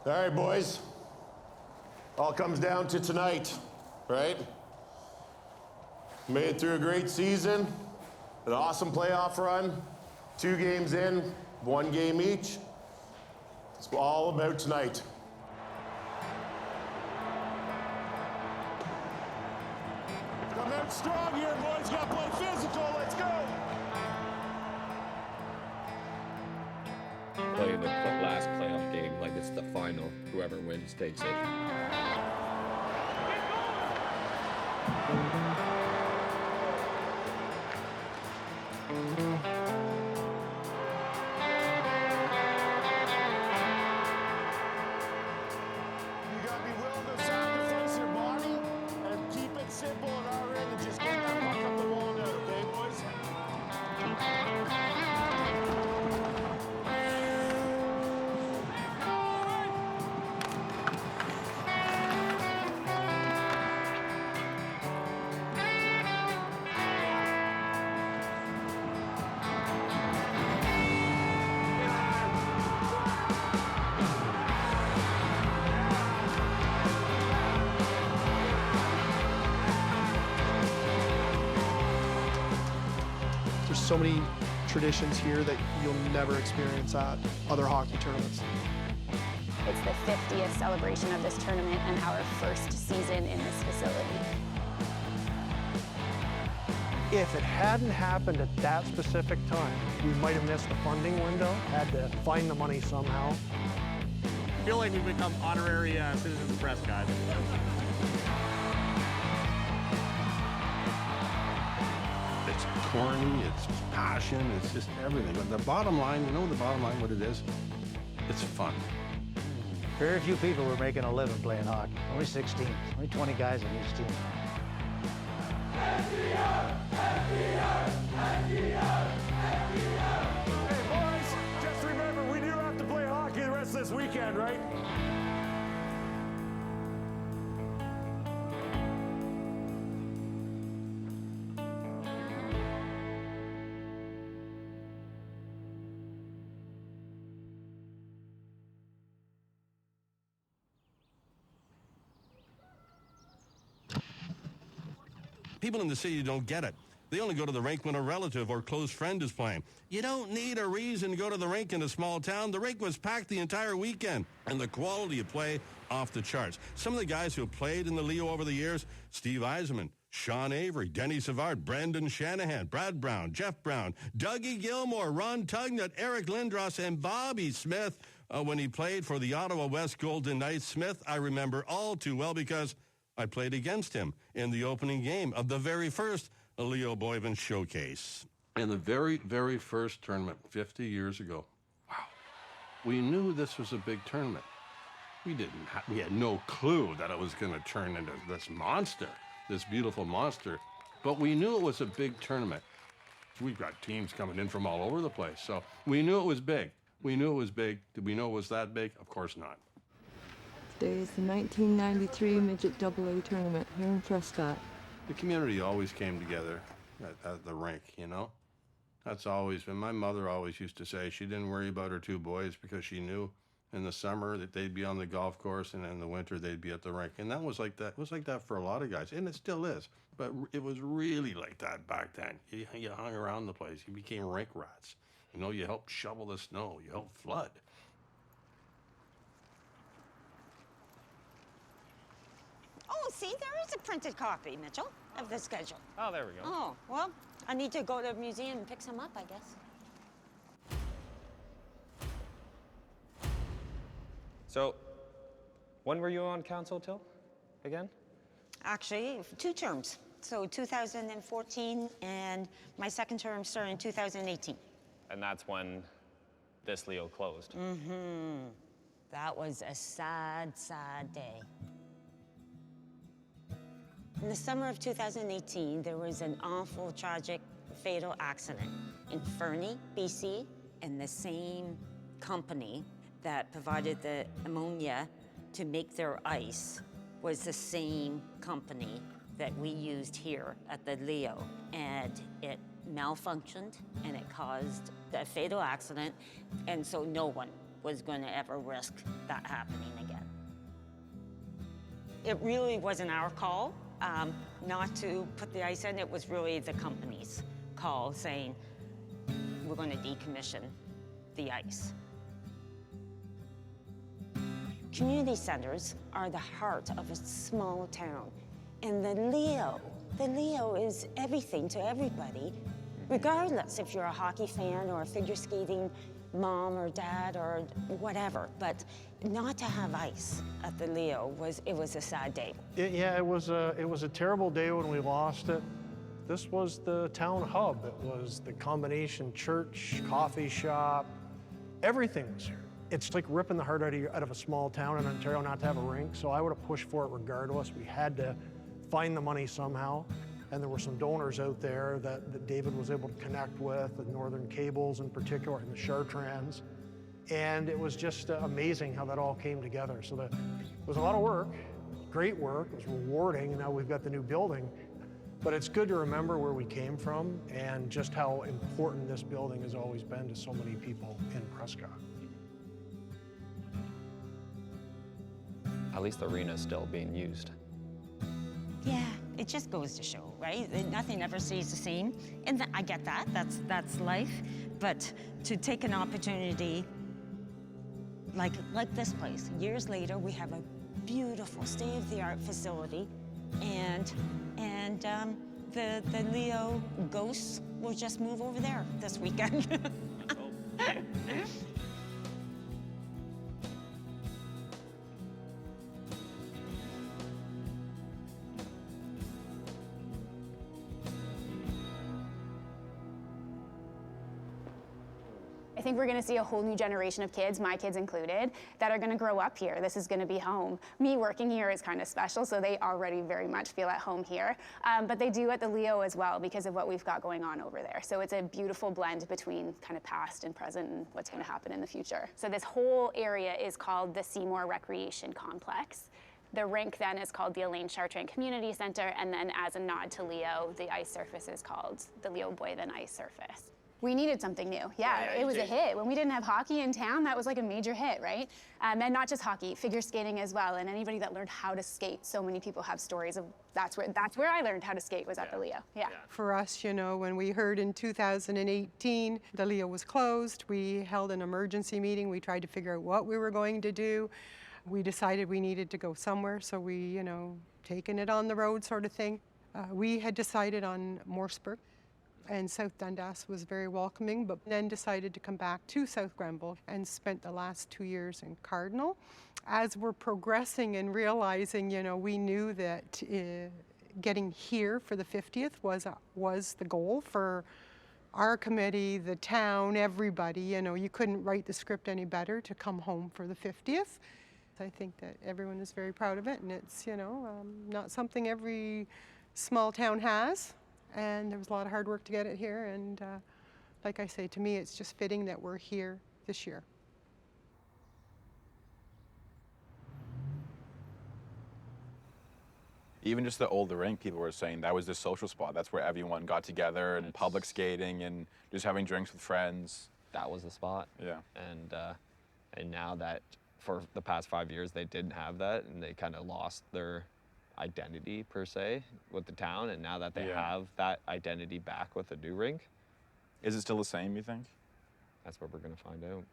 All right, boys. All comes down to tonight, right? Made it through a great season, an awesome playoff run, 2 games in, 1 game each. It's all about tonight. Come out strong here, boys. Got to play physical. Let's go. Play the last playoff game like it's the final. Whoever wins takes it. Simple on our end and just get that puck up the wall now, okay, boys? So many traditions here that you'll never experience at other hockey tournaments. It's the 50th celebration of this tournament and our first season in this facility. If it hadn't happened at that specific time, we might have missed the funding window, had to find the money somehow. I feel like we've become honorary citizens of Prescott. It's corny, it's passion, it's just everything. But the bottom line, you know the bottom line, what it is? It's fun. Very few people were making a living playing hockey. Only 16, only 20 guys on each team. Hey, boys, just remember, we do have to play hockey the rest of this weekend, right? People in the city don't get it. They only go to the rink when a relative or close friend is playing. You don't need a reason to go to the rink in a small town. The rink was packed the entire weekend, and the quality of play off the charts. Some of the guys who have played in the Leo over the years, Steve Yzerman, Sean Avery, Denny Savard, Brendan Shanahan, Brad Brown, Jeff Brown, Dougie Gilmore, Ron Tugnut, Eric Lindros, and Bobby Smith. When he played for the Ottawa West Golden Knights, Smith, I remember all too well because I played against him in the opening game of the very first Leo Boivin Showcase. In the very, very first tournament 50 years ago. Wow. We knew this was a big tournament. We had no clue that it was going to turn into this monster, this beautiful monster. But we knew it was a big tournament. We've got teams coming in from all over the place. So we knew it was big. We knew it was big. Did we know it was that big? Of course not. Today is the 1993 Midget AA tournament here in Prescott. The community always came together at the rink, you know? That's always been, my mother always used to say she didn't worry about her 2 boys because she knew in the summer that they'd be on the golf course and in the winter they'd be at the rink. And that was like that. It was like that for a lot of guys, and it still is. But it was really like that back then. You hung around the place. You became rink rats. You know, you helped shovel the snow. You helped flood. Oh, see, there is a printed copy, Mitchell, of the schedule. Oh, there we go. Oh, well, I need to go to the museum and pick some up, I guess. So, when were you on council till, again? Actually, 2 terms. So 2014, and my second term started in 2018. And that's when this Leo closed. Mm-hmm. That was a sad, sad day. In the summer of 2018, there was an awful, tragic, fatal accident in Fernie, BC, and the same company that provided the ammonia to make their ice was the same company that we used here at the Leo. And it malfunctioned, and it caused a fatal accident, and so no one was going to ever risk that happening again. It really wasn't our call not to put the ice in. It was really the company's call saying, we're going to decommission the ice. Community centers are the heart of a small town. And the Leo is everything to everybody, regardless if you're a hockey fan or a figure skating mom or dad or whatever. But not to have ice at the Leo was a sad day. It was a terrible day when we lost it. This was the town hub. It was the combination church, coffee shop, everything was here. It's like ripping the heart out of a small town in Ontario not to have a rink, so I would have pushed for it regardless. We had to find the money somehow, and there were some donors out there that David was able to connect with, the Northern Cables in particular, and the Chartrans, and it was just amazing how that all came together. So it was a lot of work, great work, it was rewarding, and now we've got the new building, but it's good to remember where we came from and just how important this building has always been to so many people in Prescott. At least the arena's still being used. Yeah, it just goes to show, right? Nothing ever stays the same. And I get that, that's life. But to take an opportunity like this place, years later, we have a beautiful state-of-the-art facility, and the Leo ghosts will just move over there this weekend. I think we're going to see a whole new generation of kids, my kids included, that are going to grow up here. This is going to be home. Me working here is kind of special, so they already very much feel at home here. But they do at the Leo as well because of what we've got going on over there. So it's a beautiful blend between kind of past and present and what's going to happen in the future. So this whole area is called the Seymour Recreation Complex. The rink then is called the Elaine Chartrand Community Center, and then as a nod to Leo, the ice surface is called the Leo Boivin Ice Surface. We needed something new. Yeah, it was a hit. When we didn't have hockey in town, that was like a major hit, right? And not just hockey, figure skating as well. And anybody that learned how to skate, so many people have stories of that's where I learned how to skate was at the Leo. Yeah. For us, you know, when we heard in 2018 the Leo was closed, we held an emergency meeting. We tried to figure out what we were going to do. We decided we needed to go somewhere, so we, you know, taking it on the road sort of thing. We had decided on Morseburg. And South Dundas was very welcoming, but then decided to come back to South Grenville and spent the last 2 years in Cardinal. As we're progressing and realizing, you know, we knew that getting here for the 50th was the goal for our committee, the town, everybody. You know, you couldn't write the script any better to come home for the 50th. I think that everyone is very proud of it, and it's, you know, not something every small town has. And there was a lot of hard work to get it here, and like I say, to me, it's just fitting that we're here this year. Even just the older rink, people were saying that was the social spot. That's where everyone got together and public skating and just having drinks with friends. That was the spot. Yeah. And now that for the past 5 years they didn't have that, and they kind of lost their identity per se with the town, and now that they have that identity back with the new rink. Is it still the same, you think? That's what we're gonna find out.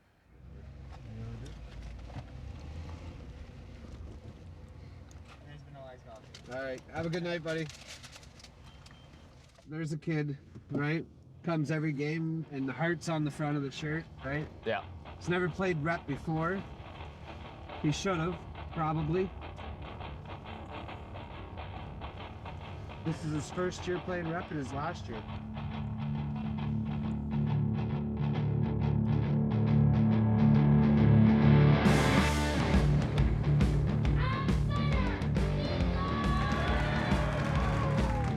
All right, have a good night, buddy. There's a kid, right? Comes every game, and the heart's on the front of the shirt, right? Yeah. He's never played rep before. He should have, probably. This is his first year playing rep and his last year.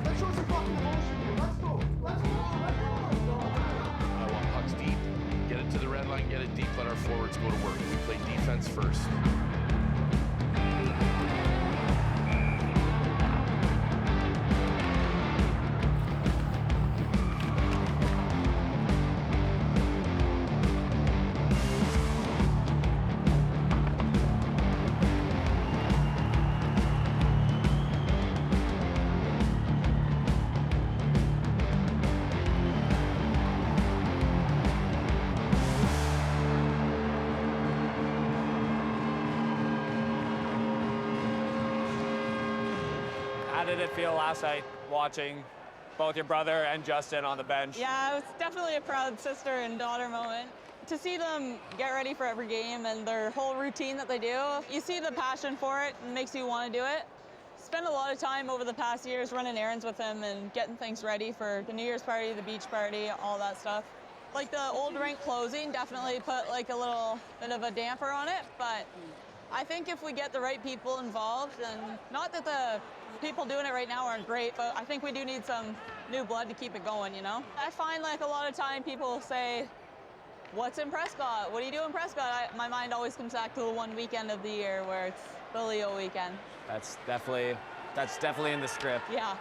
Let's show some fucking emotion here. Let's go. Let's go. I want pucks deep. Get it to the red line, get it deep, let our forwards go to work. We play defense first. did it feel last night watching both your brother and Justin on the bench? Yeah, it was definitely a proud sister and daughter moment. To see them get ready for every game and their whole routine that they do, you see the passion for it and it makes you want to do it. Spent a lot of time over the past years running errands with him and getting things ready for the New Year's party, the beach party, all that stuff. Like the old rink closing definitely put like a little bit of a damper on it, but I think if we get the right people involved, and not that the people doing it right now aren't great, but I think we do need some new blood to keep it going, you know? I find like a lot of time people say, what's in Prescott? What do you do in Prescott? My mind always comes back to the one weekend of the year where it's the Leo weekend. That's definitely in the script. Yeah.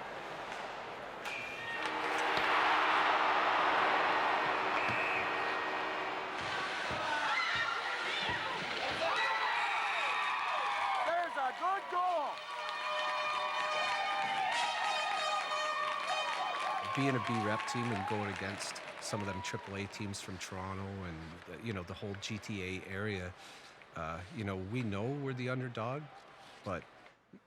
There's a good goal. Being a B rep team and going against some of them AAA teams from Toronto and you know, the whole GTA area, you know, we know we're the underdog, but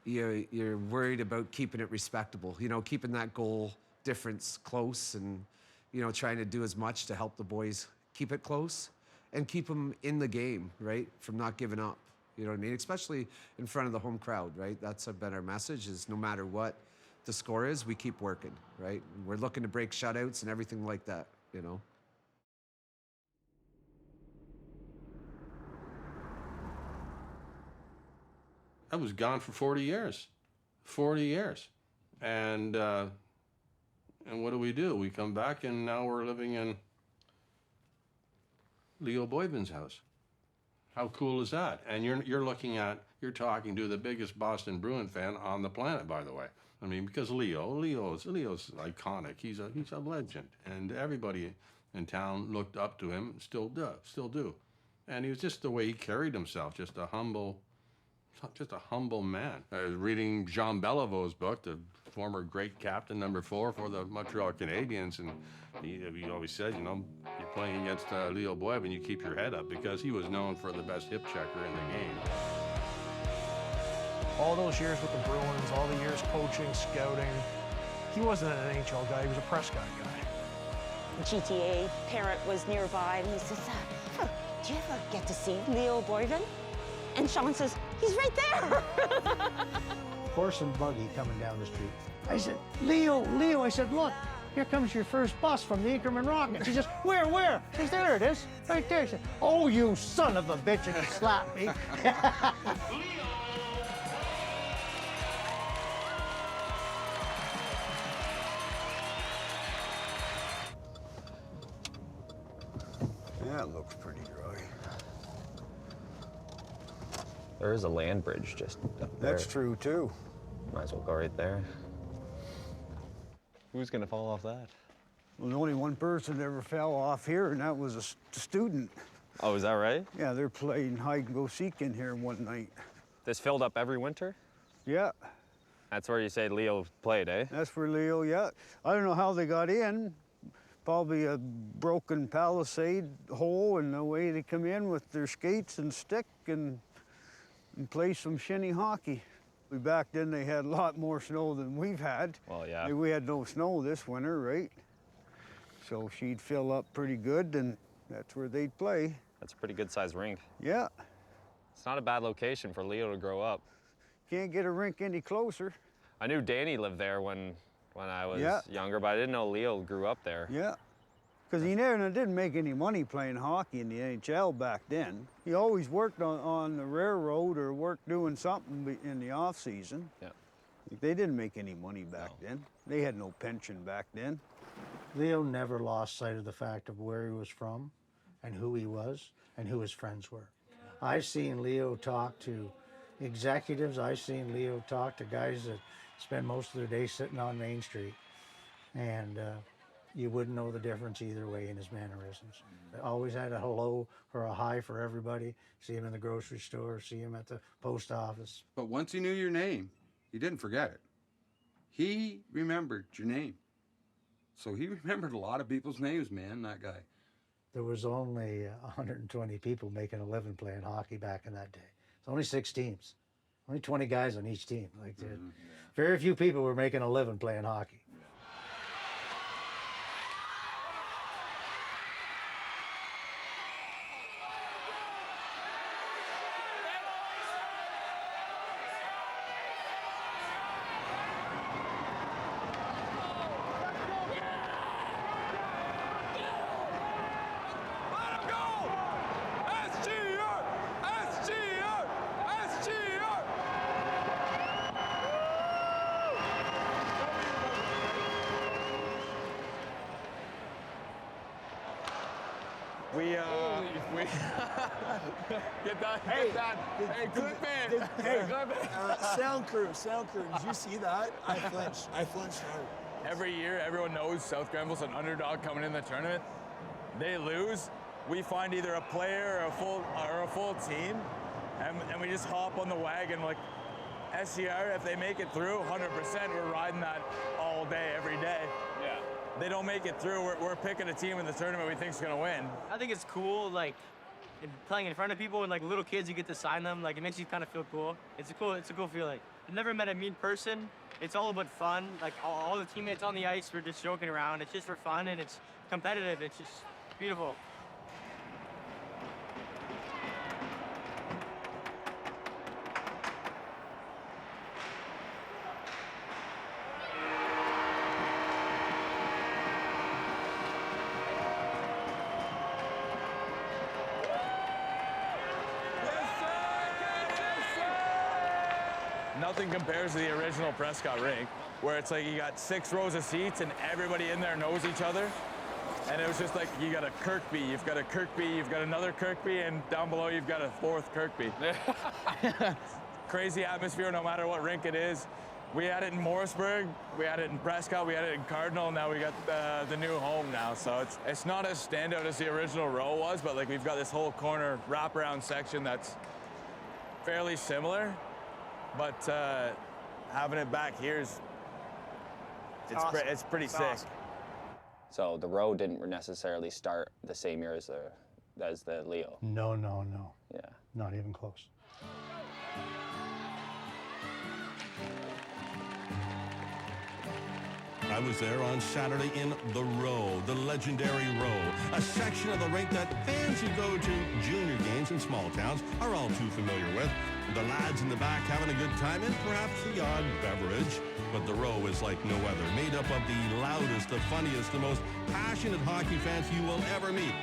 you're worried about keeping it respectable, you know, keeping that goal difference close and, you know, trying to do as much to help the boys keep it close and keep them in the game, right, from not giving up, you know what I mean, especially in front of the home crowd, right? That's been our message, is no matter what the score is, we keep working, right? We're looking to break shutouts and everything like that, you know? I was gone for 40 years. 40 years. And what do? We come back and now we're living in Leo Boivin's house. How cool is that? And you're talking to the biggest Boston Bruin fan on the planet, by the way. I mean, because Leo's iconic. He's a legend. And everybody in town looked up to him, still do. And he was just the way he carried himself, just a humble man. I was reading Jean Beliveau's book, the former great captain, number 4 for the Montreal Canadiens, and he always said, you know, you're playing against Leo Boivin, you keep your head up, because he was known for the best hip checker in the game. All those years with the Bruins, all the years coaching, scouting, he wasn't an NHL guy, he was a Prescott guy. The GTA parent was nearby and he says, do you ever get to see Leo Boivin? And Sean says, he's right there. Horse and buggy coming down the street. I said, Leo, I said, look, here comes your first bus from the Inkerman Rockets. He says, where? I said, there it is, right there. He said, oh, you son of a bitch, and he slapped me. That looks pretty dry. There is a land bridge just up there. That's true, too. Might as well go right there. Who's gonna fall off that? Well, only one person ever fell off here, and that was a student. Oh, is that right? Yeah, they're playing hide-and-go-seek in here one night. This filled up every winter? Yeah. That's where you say Leo played, eh? That's where Leo, yeah. I don't know how they got in. Probably a broken palisade hole, and the way they come in with their skates and stick and play some shinny hockey. Back then they had a lot more snow than we've had. Well, yeah. We had no snow this winter, right? So she'd fill up pretty good, and that's where they'd play. That's a pretty good sized rink. Yeah. It's not a bad location for Leo to grow up. Can't get a rink any closer. I knew Danny lived there when I was younger, but I didn't know Leo grew up there. Yeah. Because he never didn't make any money playing hockey in the NHL back then. He always worked on the railroad or worked doing something in the off season. Yeah. They didn't make any money back then. They had no pension back then. Leo never lost sight of the fact of where he was from and who he was and who his friends were. I've seen Leo talk to executives. I've seen Leo talk to guys that spend most of their day sitting on Main Street. And you wouldn't know the difference either way in his mannerisms. Always had a hello or a hi for everybody. See him in the grocery store, see him at the post office. But once he knew your name, he didn't forget it. He remembered your name. So he remembered a lot of people's names, man, that guy. There was only 120 people making a living playing hockey back in that day. It's only 6 teams. Only 20 guys on each team. Like, very few people were making a living playing hockey. Get that, get that. Hey, clip it. Hey, clip it. Sound crew, did you see that? I flinched hard. Every year, everyone knows South Grenville's an underdog coming in the tournament. They lose, we find either a player or a full team, and we just hop on the wagon like SCR. If they make it through, 100%, we're riding that all day, every day. Yeah. They don't make it through, we're picking a team in the tournament we think's gonna win. I think it's cool, like, playing in front of people and like little kids, you get to sign them. Like, it makes you kind of feel cool. It's a cool feeling. I've never met a mean person. It's all about fun. Like, all the teammates on the ice, we're just joking around. It's just for fun, and it's competitive. It's just beautiful. Nothing compares to the original Prescott rink, where it's like you got 6 rows of seats and everybody in there knows each other. And it was just like, you got a Kirkby, you've got a Kirkby, you've got another Kirkby, and down below you've got a 4th Kirkby. Crazy atmosphere no matter what rink it is. We had it in Morrisburg, we had it in Prescott, we had it in Cardinal, now we got the new home now. So it's not as standout as the original row was, but like we've got this whole corner wraparound section that's fairly similar. But having it back here is, it's pretty sick. Awesome. So the row didn't necessarily start the same year as the Leo. No. Yeah. Not even close. I was there on Saturday in the Row, the legendary Row, a section of the rink that fans who go to junior games in small towns are all too familiar with. The lads in the back having a good time and perhaps the odd beverage. But the Row is like no other, made up of the loudest, the funniest, the most passionate hockey fans you will ever meet.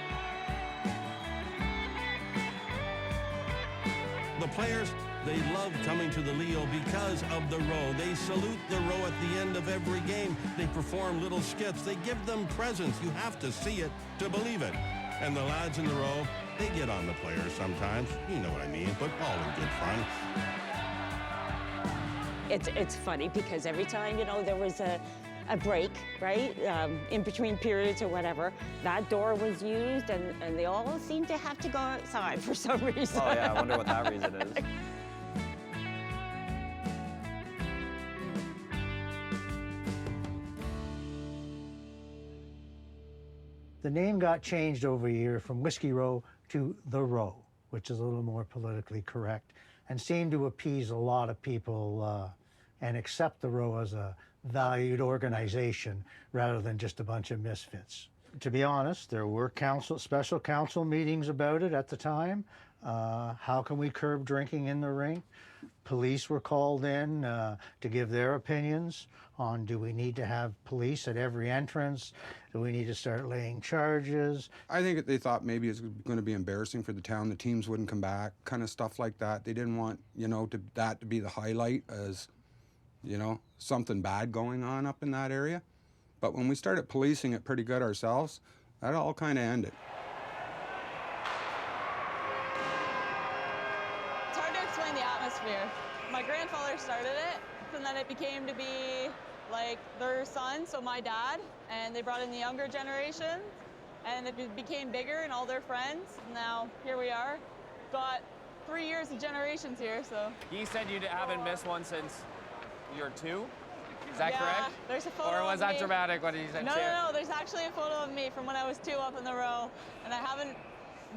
The players, they love coming to the Leo because of the Row. They salute the Row at the end of every game. They perform little skits. They give them presents. You have to see it to believe it. And the lads in the Row, they get on the players sometimes. You know what I mean, but all in good fun. It's funny because every time, there was a break, right, in between periods or whatever, that door was used, and they all seem to have to go outside for some reason. Oh yeah, I wonder what that reason is. The name got changed over a year from Whiskey Row to The Row, which is a little more politically correct, and seemed to appease a lot of people and accept the Row as a valued organization rather than just a bunch of misfits. To be honest, there were special council meetings about it at the time. How can we curb drinking in the rink? Police were called in to give their opinions on, do we need to have police at every entrance? Do we need to start laying charges? I think they thought maybe it's going to be embarrassing for the town. The teams wouldn't come back, kind of stuff like that. They didn't want, that to be the highlight as, something bad going on up in that area. But when we started policing it pretty good ourselves, that all kind of ended. It's hard to explain the atmosphere. My grandfather started it, and then it became to be like their son, so my dad, and they brought in the younger generation, and it became bigger and all their friends. Now, here we are. Got 3 years of generations here, so. He said you haven't missed one since you're 2? Is that correct? There's a photo Or was of that me. dramatic when he said 2? No, there's actually a photo of me from when I was 2 up in the row, and I haven't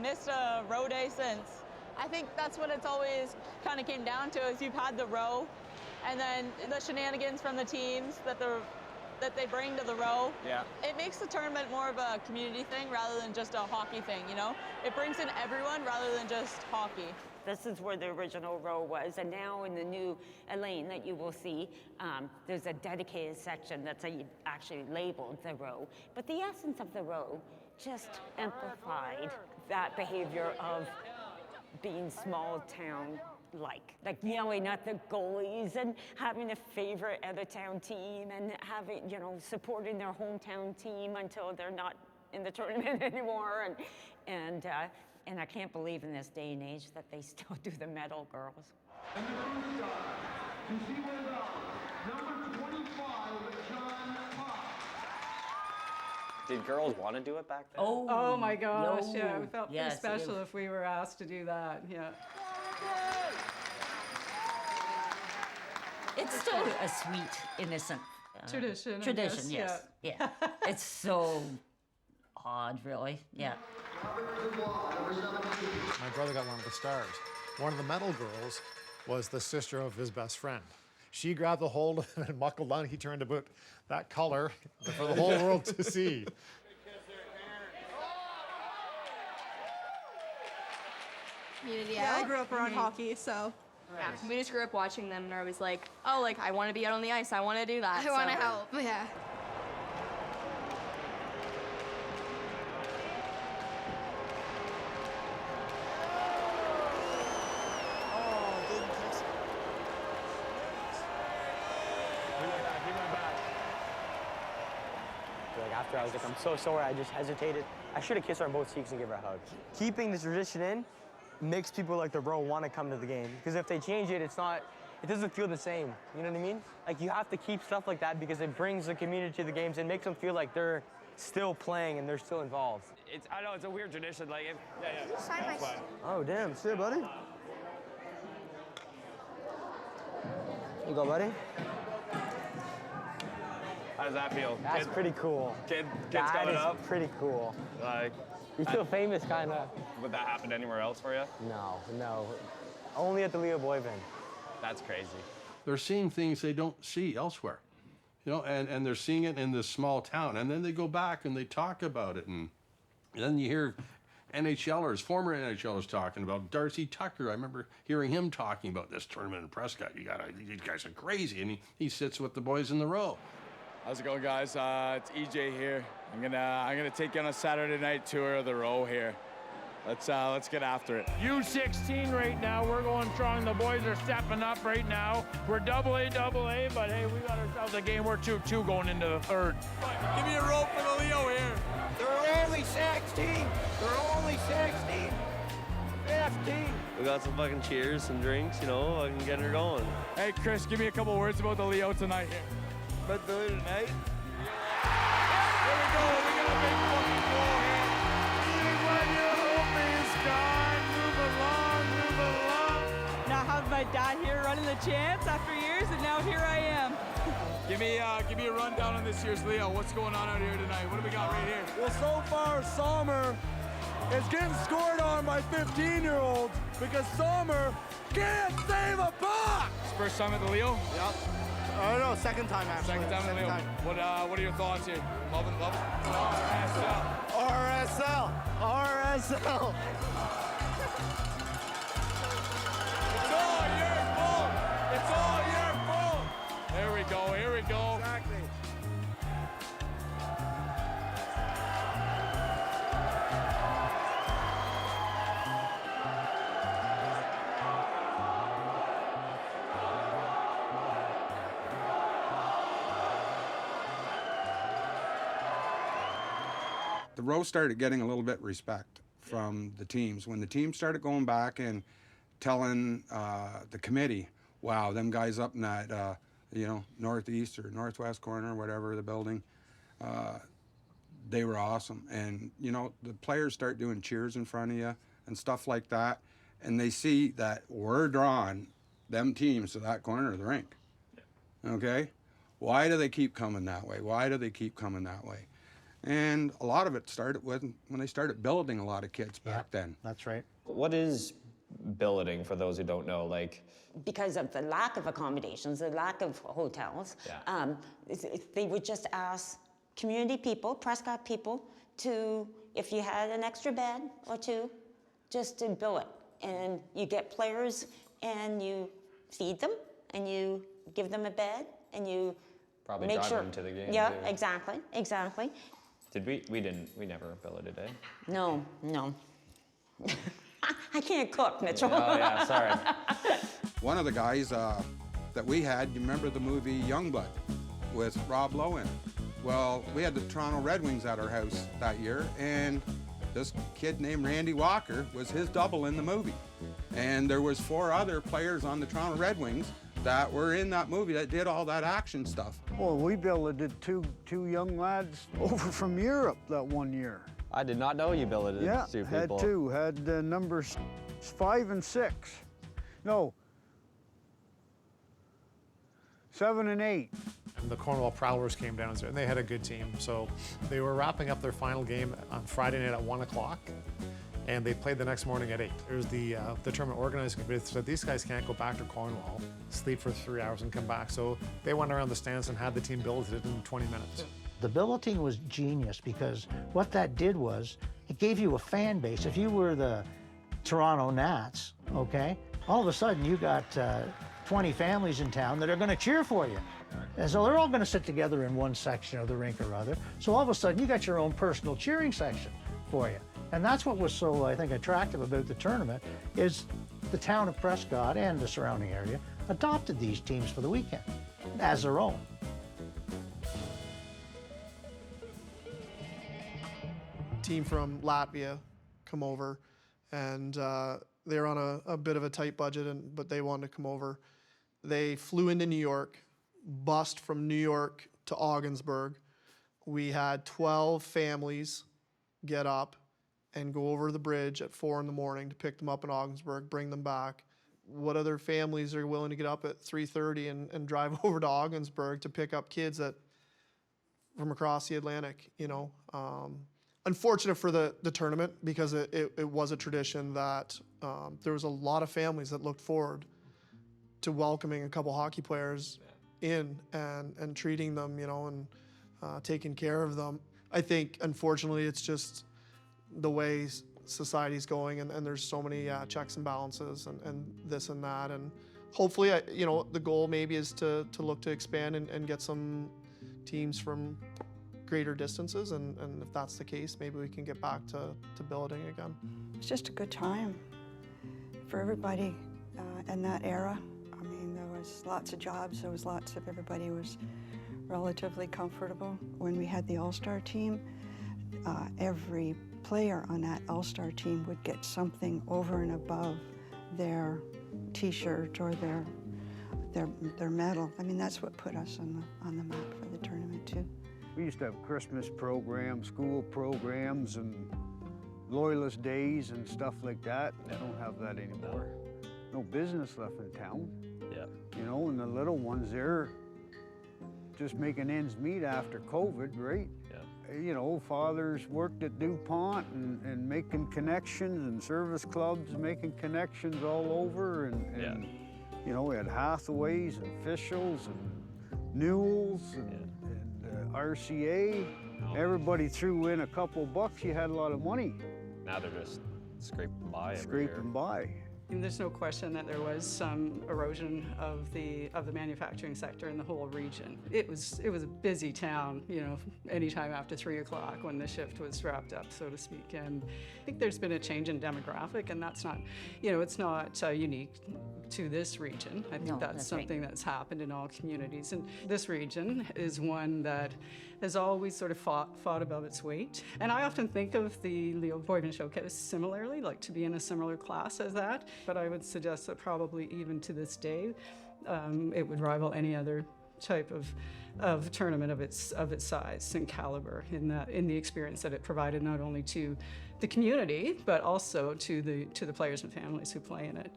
missed a row day since. I think that's what it's always kind of came down to, is you've had the row, and then the shenanigans from the teams that they bring to the row. Yeah. It makes the tournament more of a community thing rather than just a hockey thing, you know? It brings in everyone rather than just hockey. This is where the original row was, and now in the new lane that you will see, there's a dedicated section that's actually labeled the row. But the essence of the row just amplified that behavior of being small town like yelling at the goalies and having a favorite other town team and having, supporting their hometown team until they're not in the tournament anymore. And I can't believe in this day and age that they still do the medal girls. Did girls want to do it back then? Oh my gosh, no. yeah. We felt pretty Yes, special if we were asked to do that, yeah. It's still a sweet, innocent Tradition, I Tradition, guess, yes. Yeah. It's so odd, really. Yeah. My brother got one of the stars. One of the medal girls was the sister of his best friend. She grabbed a hold of him and buckled on. He turned about that color for the whole world to see. Community. Yeah, I grew up around hockey, so yeah, we just grew up watching them, and I was like, oh, like I want to be out on the ice. I want to do that. I want to help. Yeah. Like after I was like, I'm so sorry, I just hesitated. I should have kissed her on both cheeks and give her a hug. Keeping the tradition in makes people like the bro want to come to the game. Because if they change it, it doesn't feel the same. You know what I mean? Like you have to keep stuff like that because it brings the community to the games and makes them feel like they're still playing and they're still involved. I know it's a weird tradition. Like, yeah. Sign my Fine. Oh, damn. See you, buddy. You go, buddy. How does that feel? That's pretty cool. Kids That coming is up. pretty cool. Like, You feel famous, kind of. would that happen anywhere else for you? No. Only at the Leo Boivin. That's crazy. They're seeing things they don't see elsewhere, and they're seeing it in this small town, and then they go back and they talk about it, and then you hear former NHLers talking about Darcy Tucker. I remember hearing him talking about this tournament in Prescott. You guys are crazy, and he sits with the boys in the row. How's it going, guys? It's EJ here. I'm gonna take you on a Saturday night tour of the row here. Let's get after it. U16 right now. We're going strong. The boys are stepping up right now. We're double A, but hey, we got ourselves a game. We're 2-2 going into the third. Give me a rope for the Leo here. They're only 16. They're only 16. 15. We got some fucking cheers, some drinks, fucking getting her going. Hey, Chris, give me a couple words about the Leo tonight here. But the tonight? Here we go. We got a big fucking goal here. Even when your hope is gone, move along. Now I have my dad here running the champs after years, and now here I am. Give me a rundown on this year's Leo. What's going on out here tonight? What do we got right here? Well, so far, Sommer is getting scored on by 15-year-olds because Sommer can't save a puck. First time at the Leo? Yep. Oh no, second time actually. Second time at the Leo. What are your thoughts here? Love it. RSL. RSL. It's all your fault. It's all your fault. Here we go. Exactly. The row started getting a little bit respect from the teams. When the teams started going back and telling the committee, wow, them guys up in that, northeast or northwest corner, whatever, of the building, they were awesome. And, the players start doing cheers in front of you and stuff like that, and they see that we're drawing them teams to that corner of the rink. Okay? Why do they keep coming that way? And a lot of it started when they started building a lot of kids back then. That's right. What is billeting, for those who don't know, like? Because of the lack of accommodations, the lack of hotels, they would just ask community people, Prescott people, to, if you had an extra bed or two, just to bill it. And you get players and you feed them and you give them a bed and you Probably make drive sure. them to the game, Yeah, too. exactly. Did we never billeted, eh? No. I can't cook, Mitchell. Oh, yeah, sorry. One of the guys that we had, you remember the movie Youngblood with Rob Lowe in it? Well, we had the Toronto Red Wings at our house that year, and this kid named Randy Walker was his double in the movie. And there was 4 other players on the Toronto Red Wings that were in that movie that did all that action stuff. Well, we billeted two young lads over from Europe that one year. I did not know you billeted Yeah, two had people. two. Had numbers 5 and 6. No, 7 and 8. And the Cornwall Prowlers came down and they had a good team. So they were wrapping up their final game on Friday night at 1 o'clock. And they played the next morning at 8. There's the tournament organizing committee said these guys can't go back to Cornwall, sleep for 3 hours and come back. So they went around the stands and had the team billeted in 20 minutes. The billeting was genius because what that did was it gave you a fan base. If you were the Toronto Nats, okay, all of a sudden you got 20 families in town that are going to cheer for you. And so they're all going to sit together in one section of the rink or other. So all of a sudden you got your own personal cheering section for you. And that's what was so, I think, attractive about the tournament is the town of Prescott and the surrounding area adopted these teams for the weekend as their own. Team from Latvia come over, and they're on a bit of a tight budget, but they wanted to come over. They flew into New York, bussed from New York to Augsburg. We had 12 families get up and go over the bridge at 4 in the morning to pick them up in Augsburg, bring them back. What other families are willing to get up at 3:30 and drive over to Augsburg to pick up kids from across the Atlantic, you know? Unfortunate for the tournament because it was a tradition that there was a lot of families that looked forward to welcoming a couple hockey players in and treating them, you know, and taking care of them. I think, unfortunately, it's just the way society's going, and there's so many checks and balances and this and that. And hopefully, you know, the goal maybe is to look to expand and get some teams from greater distances. And if that's the case, maybe we can get back to billeting again. It's just a good time for everybody in that era. I mean, there was lots of jobs. Everybody was relatively comfortable. When we had the All-Star team, every player on that All-Star team would get something over and above their T-shirt or their medal. I mean, that's what put us on the map for the tournament too. We used to have Christmas programs, school programs, and Loyalist days and stuff like that. We don't have that anymore. No business left in town. Yeah. You know, and the little ones, they're just making ends meet after COVID, right? Yeah. You know, fathers worked at DuPont and making connections, and service clubs making connections all over, and you know, we had Hathaways and Fischels and Newells and RCA. Everybody threw in a couple bucks, you had a lot of money. Now they're just scraping by every Scraping by. And there's no question that there was some erosion of the manufacturing sector in the whole region. It was a busy town, you know, anytime after 3 o'clock when the shift was wrapped up, so to speak. And I think there's been a change in demographic, and that's not, you know, it's not unique to this region. I think that's something that's happened in all communities. And this region is one that has always sort of fought above its weight. And I often think of the Leo Boivin Showcase similarly, like to be in a similar class as that. But I would suggest that probably even to this day, it would rival any other type of tournament of its size and caliber in the experience that it provided not only to the community but also to the players and families who play in it.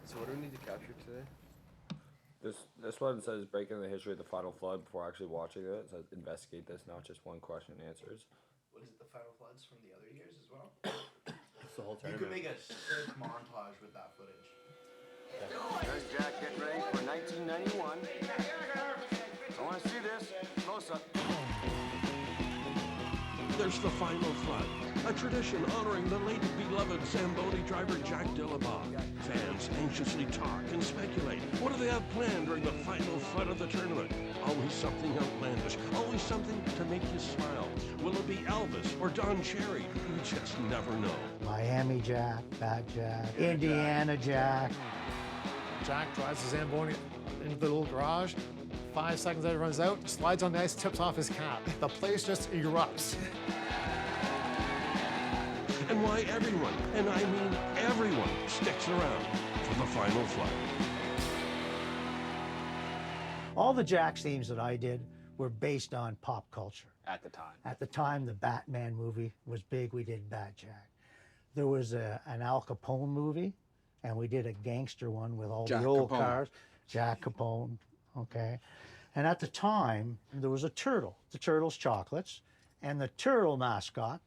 So what do we need to capture today? This one says breaking the history of the final flood before actually watching it. It says investigate this, not just one question and answers. What is it, the final floods from the other years as well? It's the whole You tournament. could make a sick montage with that footage. There's Jack getting ready for 1991. I want to see this. Close up. There's the final flood, a tradition honoring the late beloved Zamboni driver Jack Dillabaugh. Fans anxiously talk and speculate. What do they have planned during the final flood of the tournament? Always something outlandish, always something to make you smile. Will it be Elvis or Don Cherry? You just never know. Miami Jack, Bad Jack, Indiana Jack. Jack drives the Zamboni into the little garage. 5 seconds later, runs out, slides on the ice, tips off his cap. The place just erupts. And why everyone, and I mean everyone, sticks around for the final flood. All the Jack themes that I did were based on pop culture. At the time. At the time, the Batman movie was big. We did Bad Jack. There was an Al Capone movie, and we did a gangster one with all Jack the old Capone. cars. Jack Capone, okay. And at the time, there was a turtle, the Turtles Chocolates, and the turtle mascot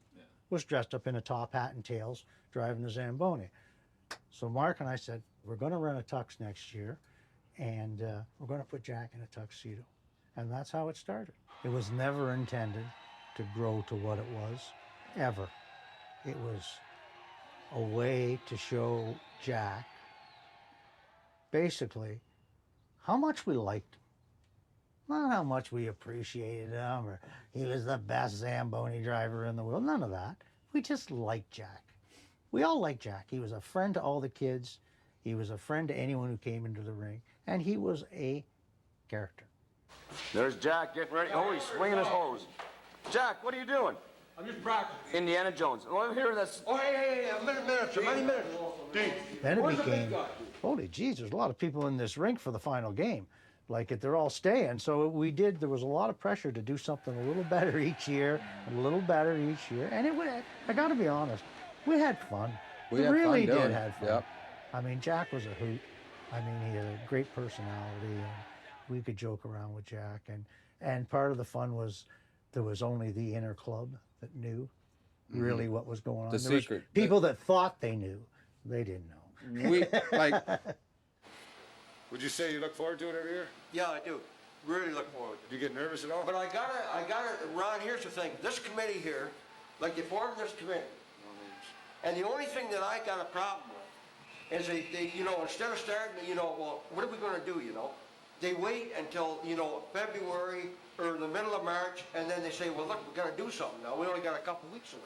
was dressed up in a top hat and tails, driving the Zamboni. So Mark and I said, we're going to rent a tux next year, and we're going to put Jack in a tuxedo. And that's how it started. It was never intended to grow to what it was, ever. It was a way to show Jack, basically, how much we liked him. Not how much we appreciated him or he was the best Zamboni driver in the world. None of that. We just liked Jack. We all liked Jack. He was a friend to all the kids. He was a friend to anyone who came into the ring. And he was a character. There's Jack getting ready. Oh, he's swinging his hose. Jack, what are you doing? I'm just practicing. Indiana Jones. Oh, I'm hearing this. Oh, hey, a minute, so many minutes. Dude, Then it where's the became, big guy? holy geez, there's a lot of people in this rink for the final game. Like they're all staying. So there was a lot of pressure to do something a little better each year, a little better each year. And I gotta be honest, we had fun. We had really fun doing did it. have fun. Yep. I mean, Jack was a hoot. I mean, he had a great personality and we could joke around with Jack. And part of the fun was there was only the inner club that knew really what was going on. The There was secret. people that thought they knew. They didn't know. We, like, Would you say you look forward to it every year? Yeah, I do. Really look forward to it. Do you get nervous at all? But I gotta, Ron, here's the thing. This committee here, like they formed this committee, and the only thing that I got a problem with is they instead of starting, well, what are we gonna do, They wait until, February or the middle of March, and then they say, well, look, we gotta do something now. We only got a couple weeks away.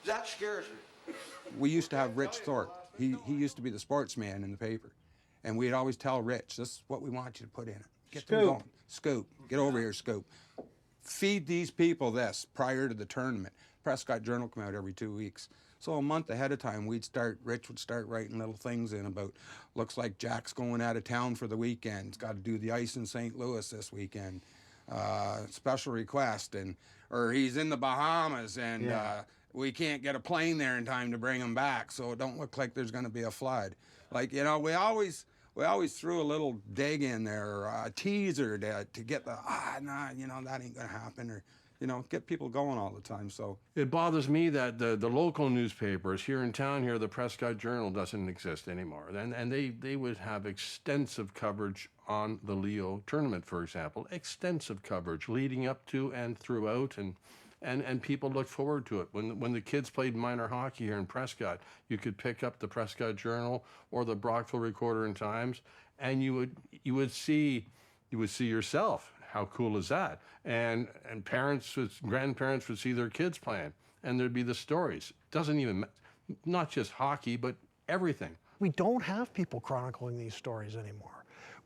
That scares me. we used to have Rich Thorpe. He used to be the sportsman in the paper. And we'd always tell Rich, this is what we want you to put in it. Get them going. Scoop. Get over here, Scoop. Feed these people this prior to the tournament. Prescott Journal come out every 2 weeks. So a month ahead of time, Rich would start writing little things in about, looks like Jack's going out of town for the weekend. He's got to do the ice in St. Louis this weekend. Special request. Or he's in the Bahamas and we can't get a plane there in time to bring him back. So it don't look like there's going to be a flood. Like, we always threw a little dig in there, or a teaser to get the, that ain't gonna happen, or, get people going all the time, so. It bothers me that the local newspapers here in town here, the Prescott Journal doesn't exist anymore. And they would have extensive coverage on the Leo tournament, for example, extensive coverage leading up to and throughout, and people look forward to it. When the kids played minor hockey here in Prescott, you could pick up the Prescott Journal or the Brockville Recorder and Times, and you would see yourself. How cool is that? And grandparents would see their kids playing, and there'd be the stories. Doesn't even, not just hockey, but everything. We don't have people chronicling these stories anymore.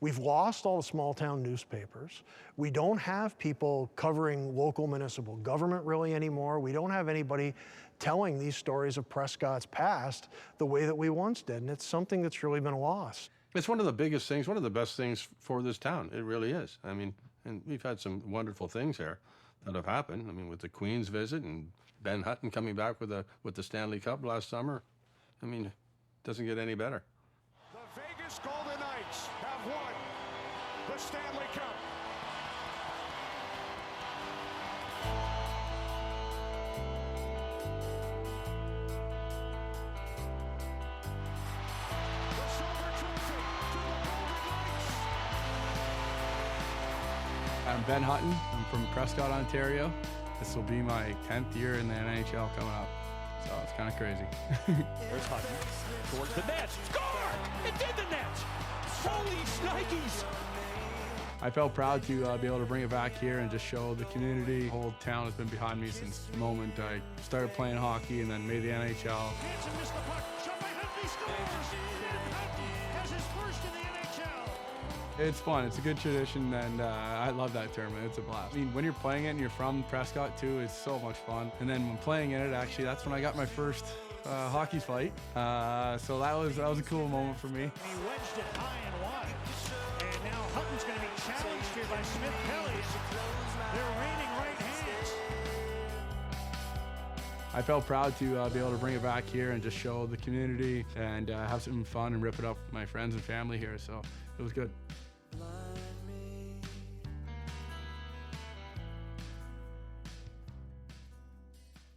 We've lost all the small town newspapers. We don't have people covering local municipal government really anymore. We don't have anybody telling these stories of Prescott's past the way that we once did, and it's something that's really been lost. It's one of the biggest things, one of the best things for this town. It really is. I mean, and we've had some wonderful things here that have happened. I mean, with the Queen's visit and Ben Hutton coming back with the Stanley Cup last summer. I mean, it doesn't get any better. The Vegas Golden Knights have won the Stanley Cup. I'm Ben Hutton. I'm from Prescott, Ontario. This will be my 10th year in the NHL coming up, so it's kind of crazy. There's Hutton towards the net. Score! It's in the net! Holy shnikes! I felt proud to be able to bring it back here and just show the community. The whole town has been behind me since the moment I started playing hockey and then made the NHL. Hansen missed the puck. Shot by Hutton, scores! Ben Hutton has his first in the NHL. It's fun. It's a good tradition, and I love that tournament. It's a blast. I mean, when you're playing it and you're from Prescott too, it's so much fun. And then when playing in it, actually, that's when I got my first hockey fight. So that was a cool moment for me. He wedged it high and wide. And now Hutton's going to be challenged here by Smith Pelly. They're reigning right hands. I felt proud to be able to bring it back here and just show the community and have some fun and rip it up with my friends and family here. So it was good.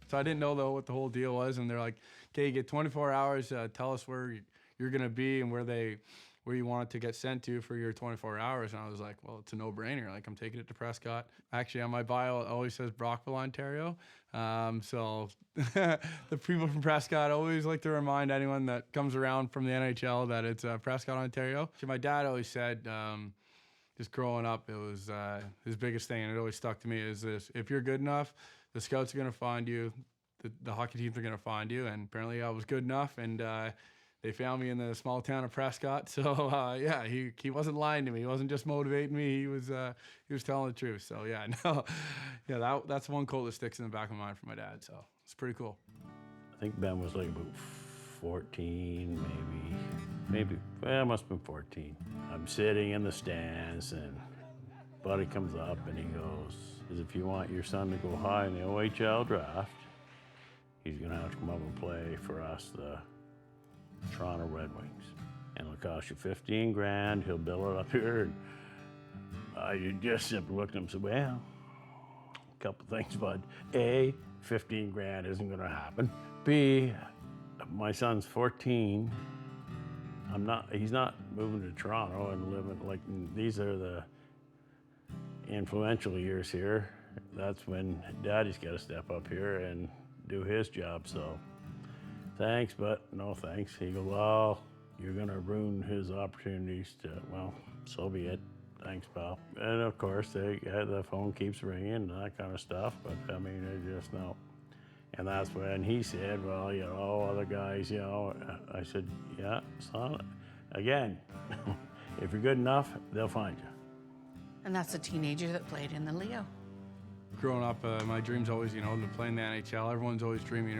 So I didn't know though what the whole deal was, and they're like, "Okay, you get 24 hours. Tell us where you're gonna be and where you want it to get sent to for your 24 hours." And I was like, "Well, it's a no-brainer. Like, I'm taking it to Prescott." Actually, on my bio, it always says Brockville, Ontario. So the people from Prescott always like to remind anyone that comes around from the NHL that it's Prescott, Ontario. So my dad always said, just growing up, it was his biggest thing, and it always stuck to me, is this: if you're good enough, the scouts are going to find you, the hockey teams are going to find you. And apparently I was good enough, and they found me in the small town of Prescott. So yeah, he wasn't lying to me. He wasn't just motivating me. He was telling the truth. So yeah, no, yeah, that's one quote that sticks in the back of my mind from my dad. So it's pretty cool. I think Ben was like about 14, maybe. Well, it must have been 14. I'm sitting in the stands, and buddy comes up and he goes, "If you want your son to go high in the OHL draft, he's gonna have to come up and play for us, the Toronto Red Wings. And it'll cost you 15 grand, he'll bill it up here." And I just simply looked at him and said, "Well, a couple things, bud. A, 15 grand isn't gonna happen. B, my son's 14. He's not moving to Toronto and living, like, these are the influential years here. That's when Daddy's got to step up here and do his job. So thanks, but no thanks." He goes, "Well, you're going to ruin his opportunities to," well, so be it. Thanks, pal. And of course, the phone keeps ringing and that kind of stuff, but I mean, they just know. And that's when he said, "Well, you know, other guys, you know." I said, "Yeah, son, again, if you're good enough, they'll find you." And that's a teenager that played in the Leo. Growing up, my dream's always, to play in the NHL. Everyone's always dreaming,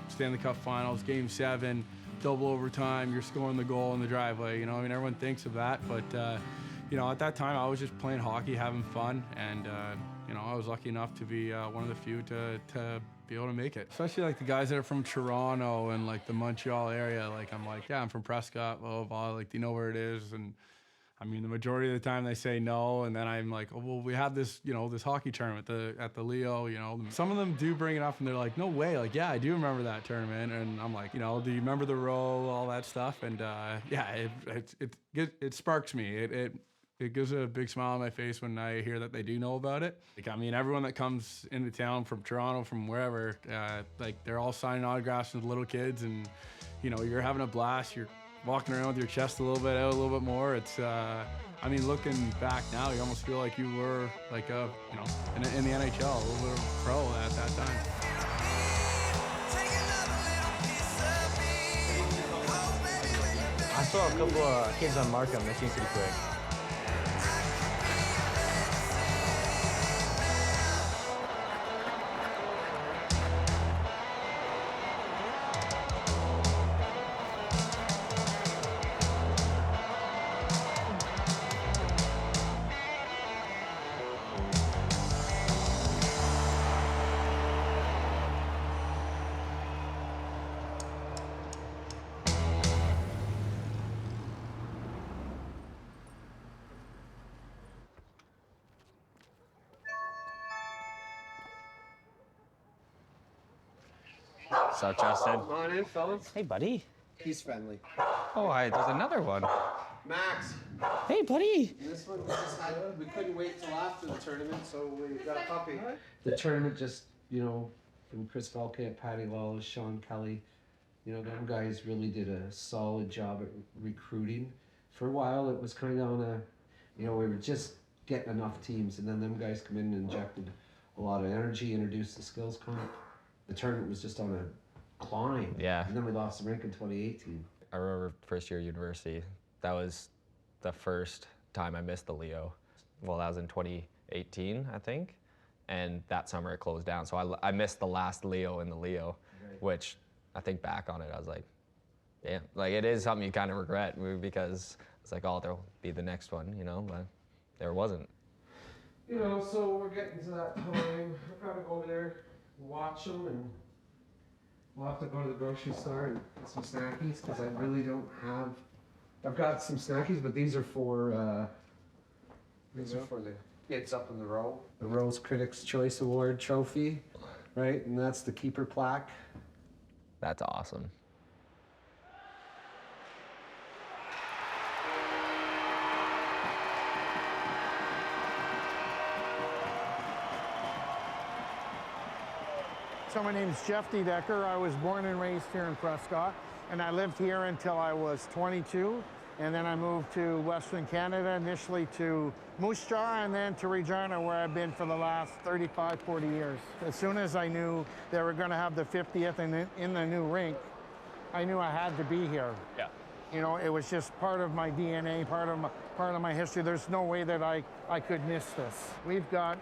Stanley Cup Finals, Game 7, double overtime, you're scoring the goal in the driveway, I mean, everyone thinks of that, but, at that time, I was just playing hockey, having fun, and, I was lucky enough to be one of the few to be able to make it. Especially, like, the guys that are from Toronto and, like, the Montreal area, like, I'm like, "Yeah, I'm from Prescott, blah, blah, blah, like, do you know where it is?" And I mean, the majority of the time they say no, and then I'm like, "Oh, well, we had this, this hockey tournament at the Leo, Some of them do bring it up, and they're like, "No way!" Like, "Yeah, I do remember that tournament." And I'm like, "Do you remember the row, all that stuff?" And yeah, it sparks me. It gives a big smile on my face when I hear that they do know about it. Like, I mean, everyone that comes into town from Toronto, from wherever, like, they're all signing autographs with little kids, and you're having a blast. You're walking around with your chest a little bit out, a little bit more. It's, I mean, looking back now, you almost feel like you were like in the NHL, a little bit of a pro at that time. I saw a couple of kids on Markham. They seemed pretty quick. What's up, Justin? Come on in, fellas. Hey, buddy. He's friendly. Oh, there's another one. Max. Hey, buddy. This one we couldn't wait till after the tournament, so we got a puppy. The tournament just, from Chris Valkett, Patty Lawless, Sean Kelly, them guys really did a solid job at recruiting. For a while, it was kind of on a, we were just getting enough teams, and then them guys come in and injected a lot of energy, introduced the skills comp. The tournament was just on a climb. Yeah. And then we lost the rank in 2018. I remember first year university. That was the first time I missed the Leo. Well, that was in 2018, I think. And that summer it closed down. So I missed the last Leo in the Leo, which I think back on it, I was like, damn. Like, it is something you kind of regret because it's like, oh, there'll be the next one, but there wasn't. So we're getting to that time. I've got to go over there, watch them, and we'll have to go to the grocery store and get some snackies, because I really don't have... I've got some snackies, but these are for the kids up in the row. The Rose Critics' Choice Award trophy, right? And that's the keeper plaque. That's awesome. So my name's Jeff Dedecker. I was born and raised here in Prescott, and I lived here until I was 22, and then I moved to Western Canada, initially to Moose Jaw, and then to Regina, where I've been for the last 35, 40 years. As soon as I knew they were going to have the 50th in the new rink, I knew I had to be here. Yeah. It was just part of my DNA, part of my history. There's no way that I could miss this. We've got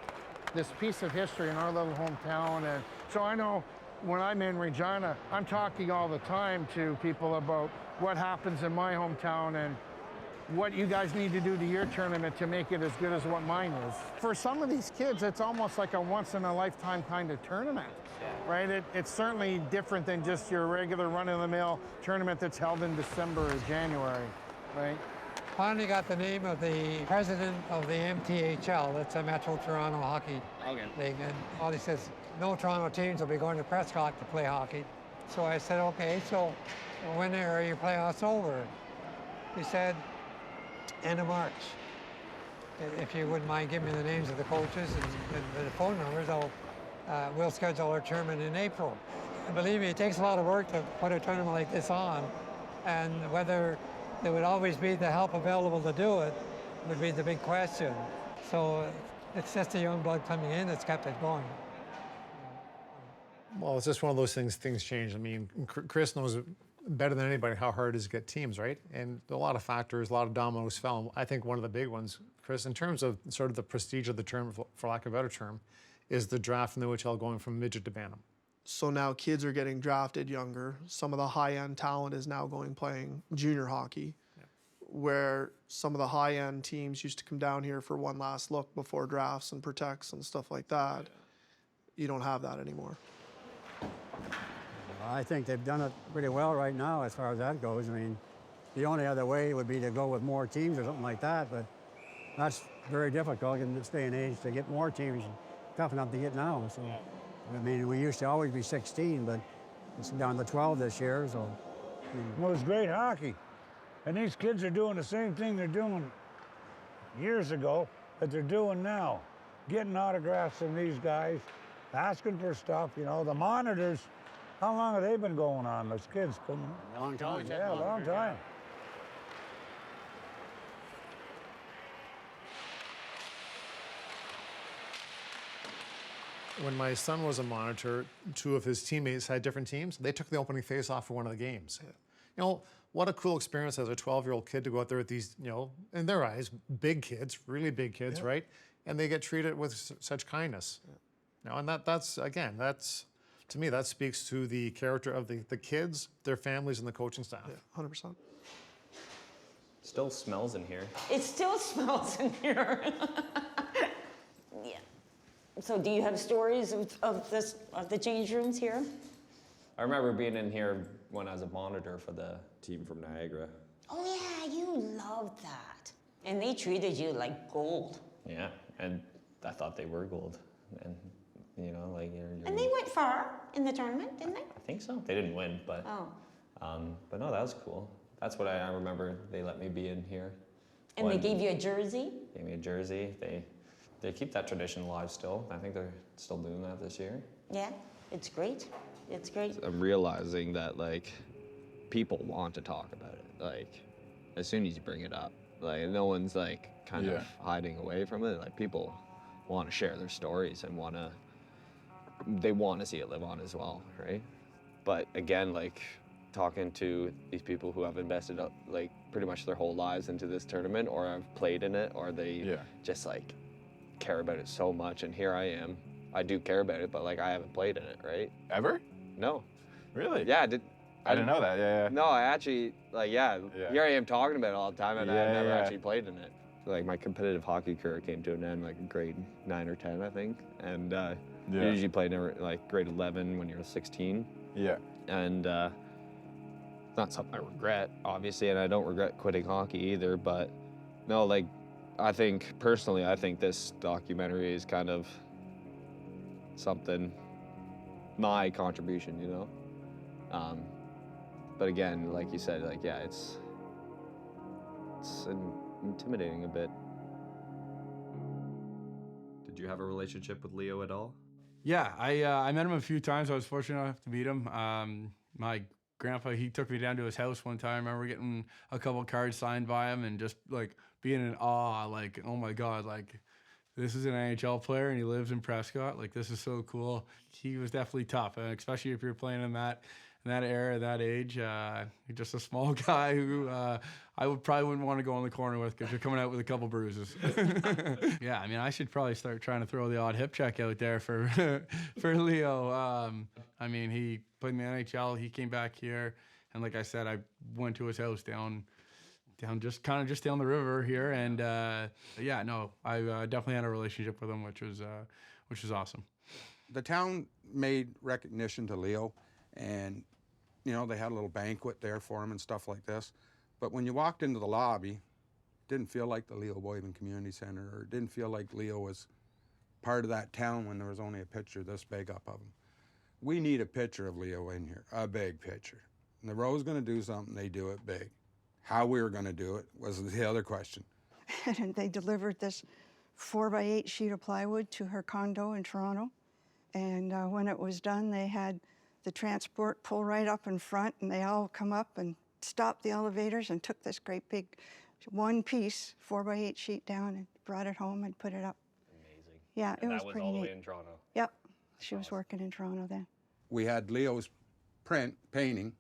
this piece of history in our little hometown, and so I know when I'm in Regina, I'm talking all the time to people about what happens in my hometown and what you guys need to do to your tournament to make it as good as what mine is. For some of these kids, it's almost like a once-in-a-lifetime kind of tournament, right? It's certainly different than just your regular run-of-the-mill tournament that's held in December or January, right? Finally got the name of the president of the MTHL, that's a Metro Toronto Hockey League, and all he says, no Toronto teams will be going to Prescott to play hockey. So I said, okay, so when are your playoffs over? He said, end of March. If you wouldn't mind giving me the names of the coaches and the phone numbers, we'll schedule our tournament in April. And believe me, it takes a lot of work to put a tournament like this on, and whether there would always be the help available to do it would be the big question. So it's just the young blood coming in that's kept it going. Well, it's just one of those things change. I mean, Chris knows better than anybody how hard it is to get teams, right? And a lot of factors, a lot of dominoes fell. I think one of the big ones, Chris, in terms of sort of the prestige of the term, for lack of a better term, is the draft in the OHL going from midget to bantam. So now kids are getting drafted younger. Some of the high-end talent is now playing junior hockey, where some of the high-end teams used to come down here for one last look before drafts and protects and stuff like that. You don't have that anymore. I think they've done it pretty well right now as far as that goes. I mean, the only other way would be to go with more teams or something like that, but that's very difficult in this day and age to get more teams. Tough enough to get now. So, I mean, we used to always be 16, but it's down to 12 this year. So, Well, it's great hockey, and these kids are doing the same thing they're doing years ago that they're doing now, getting autographs from these guys, asking for stuff. The monitors. How long have they been going on? Those kids coming. A long time. Yeah, a long time. When my son was a monitor, two of his teammates had different teams. They took the opening face-off for one of the games. What a cool experience as a 12-year-old kid to go out there with these, in their eyes, big kids, really big kids, right? And they get treated with such kindness. And that's to me, that speaks to the character of the kids, their families, and the coaching staff. Yeah, 100%. Still smells in here. It still smells in here. Yeah. So do you have stories of the change rooms here? I remember being in here when I was a monitor for the team from Niagara. Oh yeah, you loved that. And they treated you like gold. Yeah, and I thought they were gold. And, you're... And they went far in the tournament, didn't they? think so. They didn't win, but no, that was cool. That's what I remember. They let me be in here. And they gave you a jersey? Gave me a jersey. They keep that tradition alive still. I think they're still doing that this year. Yeah, it's great. It's great. I'm realizing that like people want to talk about it. Like as soon as you bring it up, like no one's like kind of hiding away from it. Like people want to share their stories and they want to see it live on as well, right? But again, like talking to these people who have invested like pretty much their whole lives into this tournament, or have played in it, or they just like care about it so much. And here I am. I do care about it, but like I haven't played in it, right? Ever? No. Really? Yeah, I didn't know that. Yeah. No, I actually here I am talking about it all the time, and I've never actually played in it. Like my competitive hockey career came to an end like in grade 9 or 10, I think, and you usually played like grade 11 when you're 16. Yeah. And it's not something I regret, obviously, and I don't regret quitting hockey either. But no, like I think personally, I think this documentary is kind of something, my contribution, you know. But again, like you said, like it's intimidating a bit. Did you have a relationship with Leo at all? Yeah, I met him a few times. I was fortunate enough to meet him. My grandpa, he took me down to his house one time. I remember getting a couple cards signed by him and just like being in awe, like, oh my God, like this is an NHL player and he lives in Prescott. Like this is so cool. He was definitely tough, especially if you're playing in that era, that age. Just a small guy who I probably wouldn't want to go in the corner with because you're coming out with a couple bruises. Yeah, I mean, I should probably start trying to throw the odd hip check out there for Leo. I mean, he played in the NHL. He came back here, and like I said, I went to his house down just down the river here, and I definitely had a relationship with him, which was awesome. The town made recognition to Leo, and they had a little banquet there for him and stuff like this. But when you walked into the lobby, it didn't feel like the Leo Boivin Community Center, or it didn't feel like Leo was part of that town when there was only a picture this big up of him. We need a picture of Leo in here, a big picture. And the Row's going to do something, they do it big. How we were going to do it was the other question. And they delivered this 4x8 sheet of plywood to her condo in Toronto. And when it was done, they had the transport pull right up in front, and they all come up and stopped the elevators and took this great big one-piece 4x8 sheet down and brought it home and put it up. Amazing. Yeah, it was pretty neat. That was pretty all the neat. way in Toronto. Yep, she was working in Toronto then. We had Leo's painting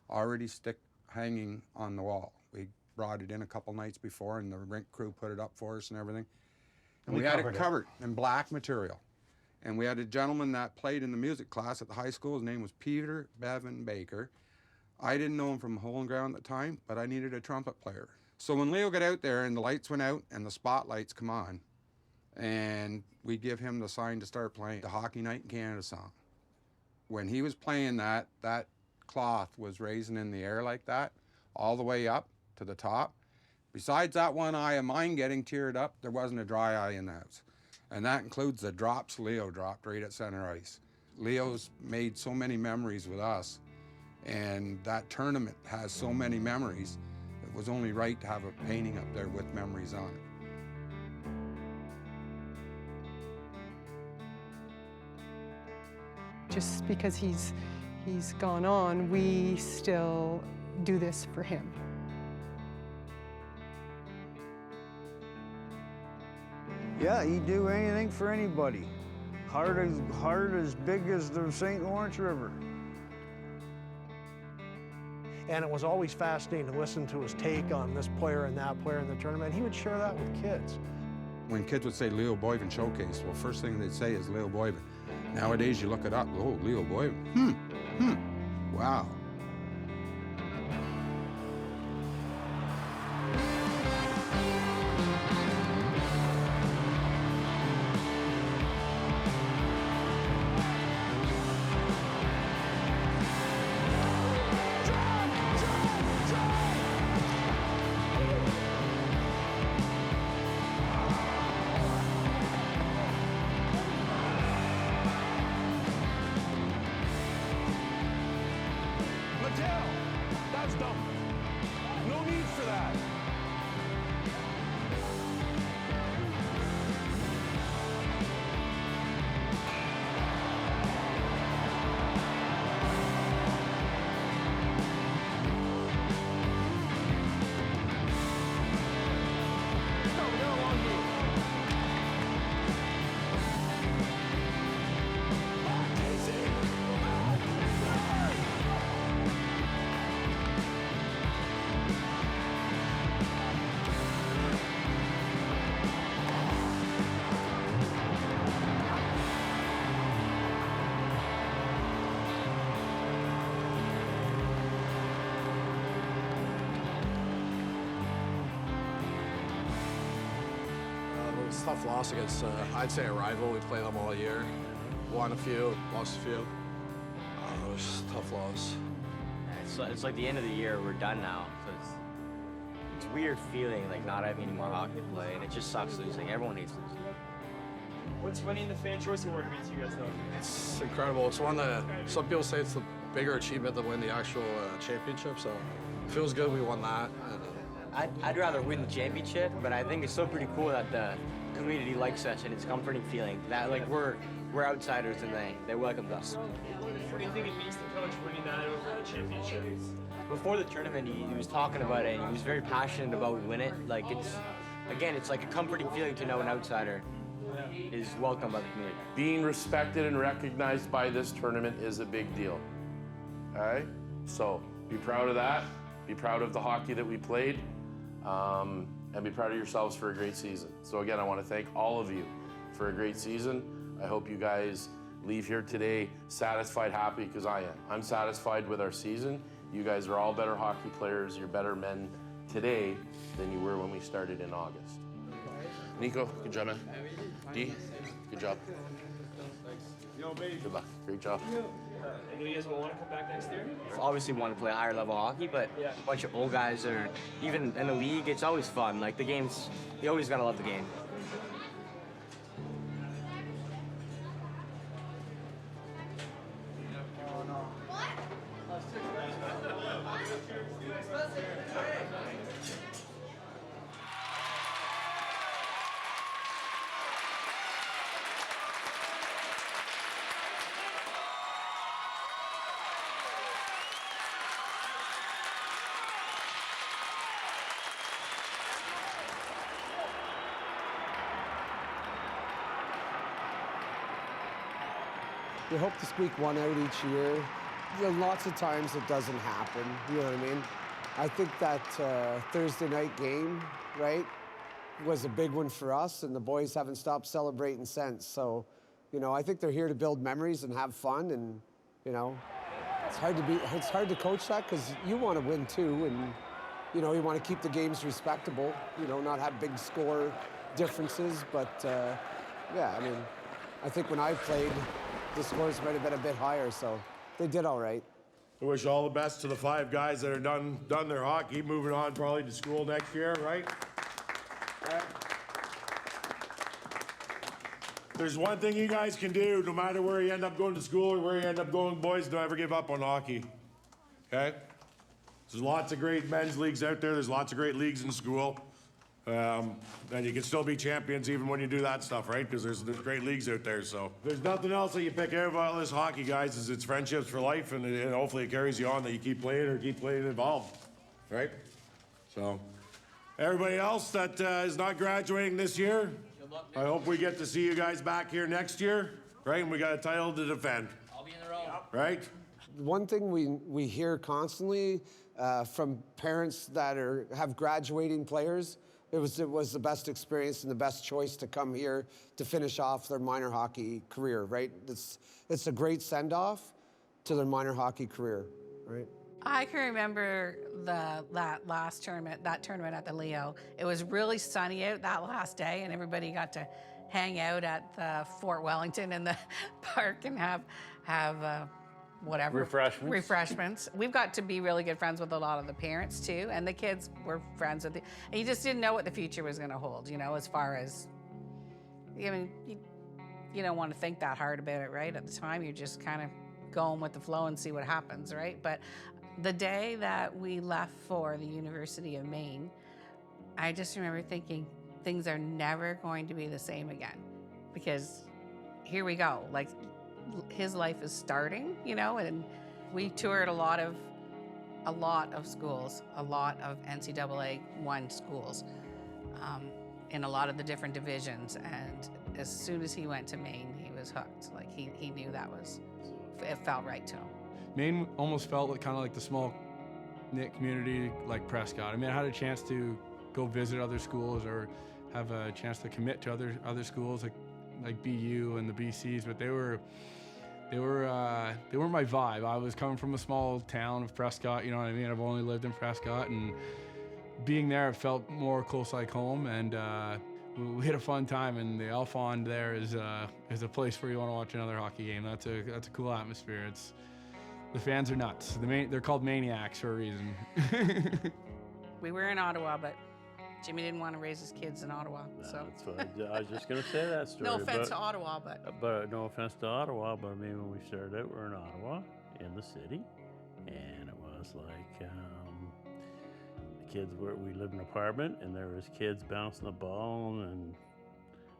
already hanging on the wall. We brought it in a couple nights before, and the rink crew put it up for us and everything. And we had it covered in black material. And we had a gentleman that played in the music class at the high school. His name was Peter Bevan Baker. I didn't know him from hole and ground at the time, but I needed a trumpet player. So when Leo got out there and the lights went out and the spotlights come on, and we give him the sign to start playing the Hockey Night in Canada song. When he was playing that cloth was raising in the air like that, all the way up to the top. Besides that one eye of mine getting teared up, there wasn't a dry eye in the house. And that includes the drops Leo dropped right at center ice. Leo's made so many memories with us, and that tournament has so many memories, it was only right to have a painting up there with memories on it. Just because he's gone on, we still do this for him. Yeah, he'd do anything for anybody. Heart as big as the St. Lawrence River. And it was always fascinating to listen to his take on this player and that player in the tournament. He would share that with kids. When kids would say Leo Boivin Showcase, well, first thing they'd say is Leo Boivin. Nowadays, you look it up, oh, Leo Boivin, wow. It's a tough loss against, I'd say, a rival. We play them all year. Won a few, lost a few. It was just a tough loss. It's like the end of the year. We're done now. So it's a weird feeling, like not having any more hockey to play, and it just sucks losing. Everyone hates losing. What's winning the Fan Choice Award mean to you guys, though? It's incredible. It's one that some people say it's the bigger achievement than win the actual championship. So it feels good we won that. And, I'd rather win the championship, but I think it's still pretty cool that the community likes us, and it's a comforting feeling that like we're outsiders and they welcomed us. What do you think it means to coach winning that over the championship? Before the tournament, he was talking about it, and he was very passionate about we win it. Like it's like a comforting feeling to know an outsider is welcomed by the community. Being respected and recognized by this tournament is a big deal. All right? So be proud of that. Be proud of the hockey that we played. And be proud of yourselves for a great season. So again, I want to thank all of you for a great season. I hope you guys leave here today satisfied, happy, because I am. I'm satisfied with our season. You guys are all better hockey players. You're better men today than you were when we started in August. Nico, good job, man. D, good job. Good luck. Great job. And you guys will want to come back next year? Obviously want to play higher level hockey, but a bunch of old guys are, even in the league, it's always fun. Like the games, you always gotta love the game. We hope to squeak one out each year. You know, lots of times it doesn't happen, you know what I mean? I think that Thursday night game, right, was a big one for us, and the boys haven't stopped celebrating since. So, you know, I think they're here to build memories and have fun, and, you know, it's hard to coach that because you want to win too, and, you know, you want to keep the games respectable, you know, not have big score differences, but, yeah, I mean, I think when I played, the scores might have been a bit higher, so they did all right. I wish all the best to the 5 guys that are done their hockey, moving on probably to school next year, right? There's one thing you guys can do, no matter where you end up going to school or where you end up going, boys, don't ever give up on hockey, okay? There's lots of great men's leagues out there. There's lots of great leagues in school. And you can still be champions even when you do that stuff, right? Because there's great leagues out there, so. There's nothing else that you pick out about this hockey, guys, is it's friendships for life, and hopefully it carries you on that you keep playing or keep playing involved, right? So, everybody else that is not graduating this year, I hope we get to see you guys back here next year, right? And we got a title to defend. I'll be in the row. Right? One thing we hear constantly from parents that have graduating players, it was the best experience and the best choice to come here to finish off their minor hockey career, right? It's a great send-off to their minor hockey career, right? I can remember that last tournament, at the Leo. It was really sunny out that last day, and everybody got to hang out at the Fort Wellington in the park and have whatever. Refreshments. We've got to be really good friends with a lot of the parents too, and the kids were friends with and you just didn't know what the future was going to hold, you know, as far as, I mean, you don't want to think that hard about it, right? At the time, you're just kind of going with the flow and see what happens, right? But the day that we left for the University of Maine, I just remember thinking, things are never going to be the same again, because here we go, like, his life is starting, you know, and we toured a lot of schools, a lot of NCAA 1 schools, in a lot of the different divisions. And as soon as he went to Maine, he was hooked. Like he knew it felt right to him. Maine almost felt like kind of like the small knit community like Prescott. I mean, I had a chance to go visit other schools or have a chance to commit to other schools like BU and the BCs, but they weren't my vibe. I was coming from a small town of Prescott, you know what I mean? I've only lived in Prescott, and being there, it felt more close like home. And we had a fun time, and the Elfond there is a place where you want to watch another hockey game. That's a cool atmosphere. The fans are nuts. They're called maniacs for a reason. We were in Ottawa, but Jimmy didn't want to raise his kids in Ottawa. So That's what I was just going to say that story. no offense to Ottawa, But no offense to Ottawa, but I mean, when we started out, we were in Ottawa, in the city, and it was like the kids we lived in an apartment, and there was kids bouncing the ball and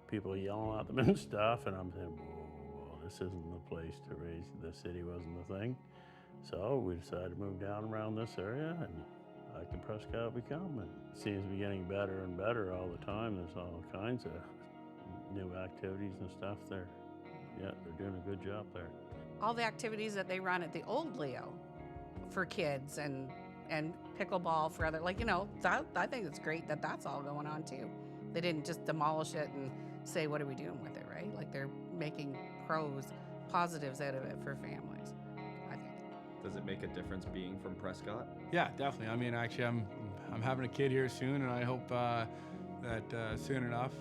people yelling at them and stuff, and I'm saying, whoa, this isn't the place to raise. The city wasn't the thing, so we decided to move down around this area, and like the Prescott we come, and it seems to be getting better and better all the time. There's all kinds of new activities and stuff there. Yeah, they're doing a good job there. all the activities that they run at the old Leo for kids and pickleball for other, like, you know, that, I think it's great that that's all going on too. They didn't just demolish it and say, what are we doing with it, right? Like, they're making positives out of it for families, I think. Does it make a difference being from Prescott? Yeah, definitely. I mean, actually, I'm having a kid here soon, and I hope that soon enough,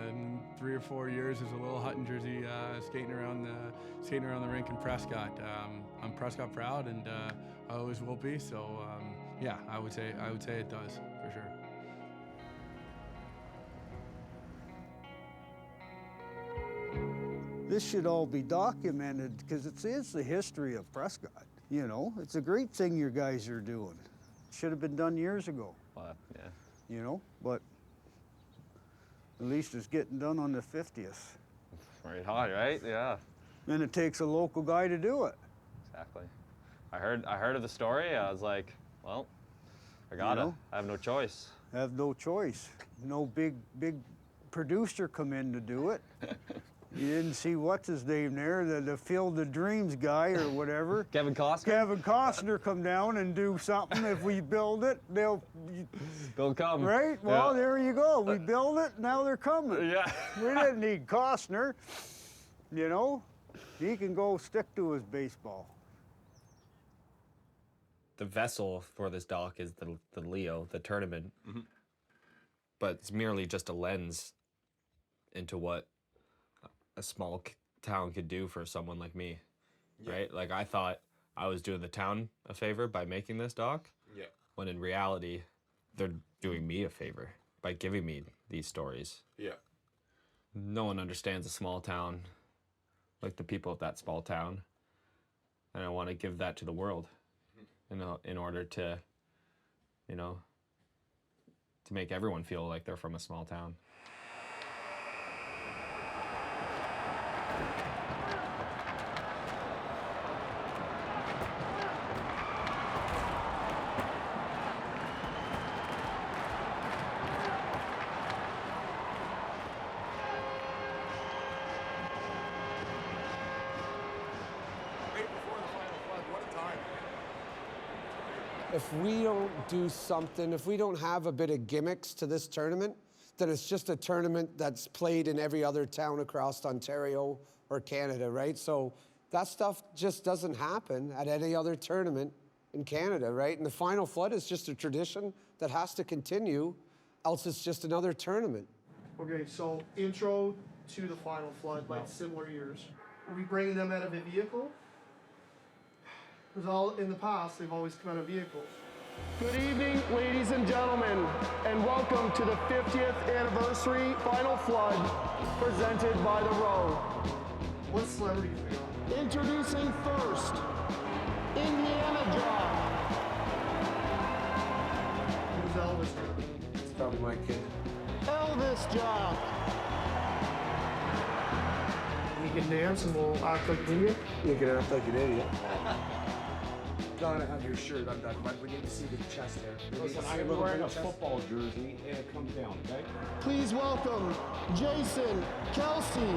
in 3 or 4 years, there's a little hut in Jersey skating around the rink in Prescott. I'm Prescott proud, and I always will be. So yeah, I would say it does for sure. This should all be documented because it is the history of Prescott. You know, it's a great thing your guys are doing. Should have been done years ago. Yeah. You know, but at least it's getting done on the 50th. Right hot, right? Yeah. And it takes a local guy to do it. Exactly. I heard of the story. I was like, well, I gotta. You know? I have no choice. Have no choice. No big producer come in to do it. You didn't see what's his name there, the Field of Dreams guy or whatever. Kevin Costner? Kevin Costner come down and do something. If we build it, they'll come. Right? Well, Yeah. there you go. We build it, now they're coming. Yeah. We didn't need Costner. You know, he can go stick to his baseball. The vessel for this dock is the Leo, the tournament. Mm-hmm. But it's merely just a lens into what a small town could do for someone like me, right? Like, I thought I was doing the town a favor by making this dock, when in reality, they're doing me a favor by giving me these stories. Yeah. No one understands a small town like the people of that small town, and I want to give that to the world, in order to, to make everyone feel like they're from a small town. If we don't do something, if we don't have a bit of gimmicks to this tournament, then it's just a tournament that's played in every other town across Ontario or Canada, right? So that stuff just doesn't happen at any other tournament in Canada, right? And the Final Flood is just a tradition that has to continue, else it's just another tournament. Okay, so intro to the Final Flood, like similar years. Are we bringing them out of a vehicle? Because in the past, they've always come out of vehicles. Good evening, ladies and gentlemen, and welcome to the 50th anniversary Final Flood presented by The Row. What celebrities we got? Introducing first, Indiana Jock. Who's Elvis? It's probably my kid. Elvis Jock. You can dance and we'll act like an idiot. You can act like an idiot. Gotta have your shirt undone, but we need to see the chest there. Listen, I'm wearing a football jersey, and it comes down, okay? Please welcome Jason Kelsey.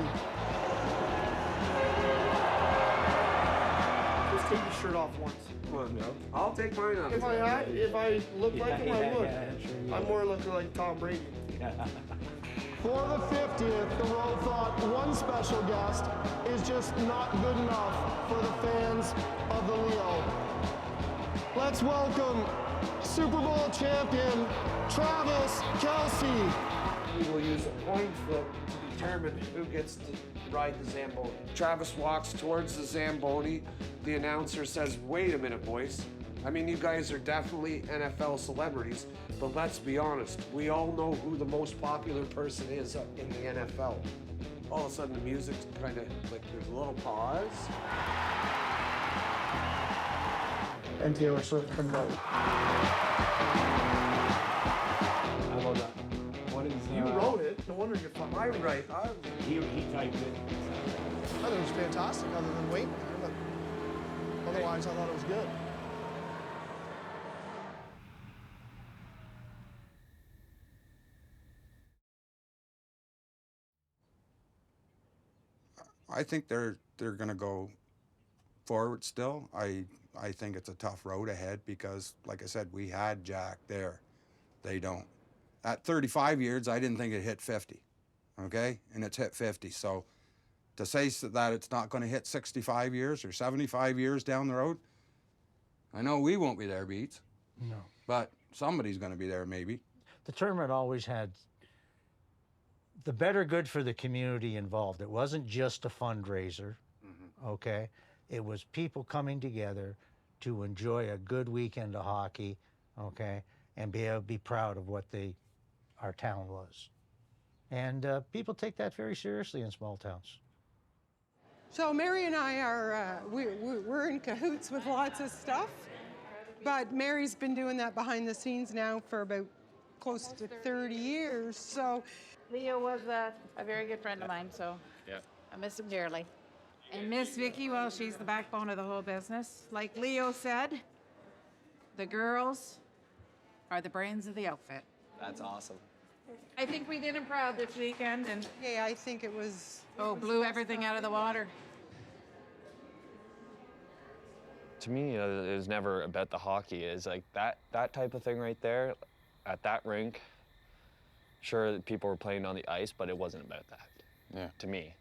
Just take your shirt off once. Come on, no. I'll take mine off. If I look like him, I would. Sure I'm more looking like Tom Brady. For the 50th, the Row thought one special guest is just not good enough for the fans of the Leo. Let's welcome Super Bowl champion Travis Kelce. we will use a coin flip to determine who gets to ride the Zamboni. Travis walks towards the Zamboni. The announcer says, "Wait a minute, boys. I mean, you guys are definitely NFL celebrities, but let's be honest. We all know who the most popular person is in the NFL." All of a sudden, the music's kind of like there's a little pause. And Taylor Swift comes out. How about that? What is You wrote it. No wonder you're fucking I write. He typed it. I thought it was fantastic, other than waiting there, but otherwise, I thought it was good. I think they're going to go forward still. I think it's a tough road ahead because, like I said, we had Jack there. They don't. At 35 years, I didn't think it hit 50, okay? And it's hit 50. So to say that it's not going to hit 65 years or 75 years down the road, I know we won't be there, Beats. No. But somebody's going to be there maybe. The tournament always had the better good for the community involved. It wasn't just a fundraiser, okay? It was people coming together to enjoy a good weekend of hockey, okay? And be able to be proud of what our town was. And people take that very seriously in small towns. So Mary and I are, we're in cahoots with lots of stuff, but Mary's been doing that behind the scenes now for about close to 30 years, so. Leo was a very good friend of mine, so yeah. I miss him dearly. And Miss Vicky, well, she's the backbone of the whole business. Like Leo said, the girls are the brains of the outfit. That's awesome. I think we did him proud this weekend, and yeah, I think it was. Blew everything out of the water. To me, it was never about the hockey. It's like that type of thing right there, at that rink. Sure, people were playing on the ice, but it wasn't about that. Yeah. To me,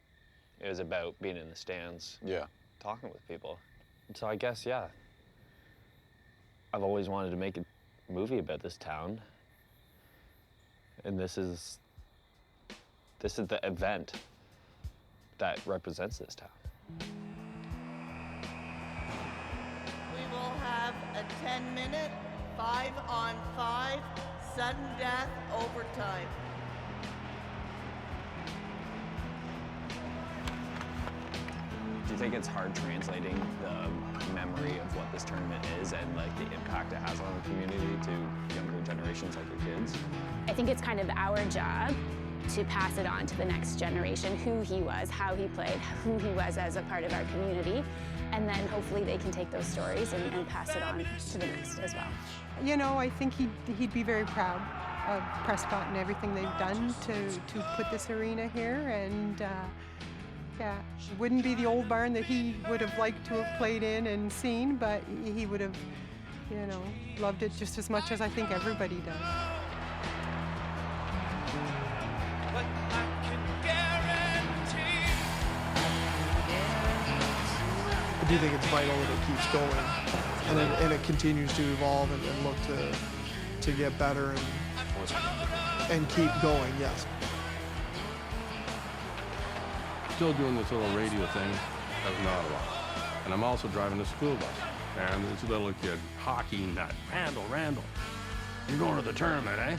it was about being in the stands. Yeah. Talking with people. And so I guess, yeah, I've always wanted to make a movie about this town, and this is the event that represents this town. We will have a 10-minute, 5-on-5, sudden death overtime. Do you think it's hard translating the memory of what this tournament is and like the impact it has on the community to younger generations like your kids? I think it's kind of our job to pass it on to the next generation, who he was, how he played, who he was as a part of our community, and then hopefully they can take those stories and pass it on to the next as well. You know, I think he'd be very proud of Prescott and everything they've done to put this arena here, and yeah, it wouldn't be the old barn that he would have liked to have played in and seen, but he would have, you know, loved it just as much as I think everybody does. I do think it's vital that it keeps going, and it continues to evolve and look to get better and keep going. Yes. Still doing this little radio thing out in Ottawa, and I'm also driving a school bus. And this little kid, hockey nut, Randall, you're going to the tournament, eh?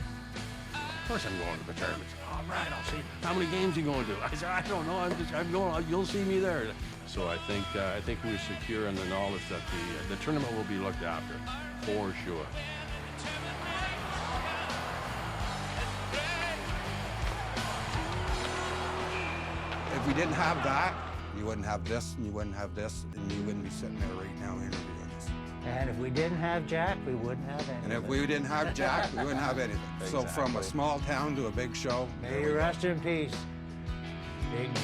Of course I'm going to the tournament. All right, I'll see. How many games are you going to? I said, I don't know. I'm going. You'll see me there. So I think we're secure in the knowledge that the tournament will be looked after, for sure. If we didn't have that, you wouldn't have this, and you wouldn't have this, and you wouldn't be sitting there right now interviewing us. And if we didn't have Jack, we wouldn't have anything. And if we didn't have Jack, we wouldn't have anything. Exactly. So from a small town to a big show. May you rest in peace, Big G.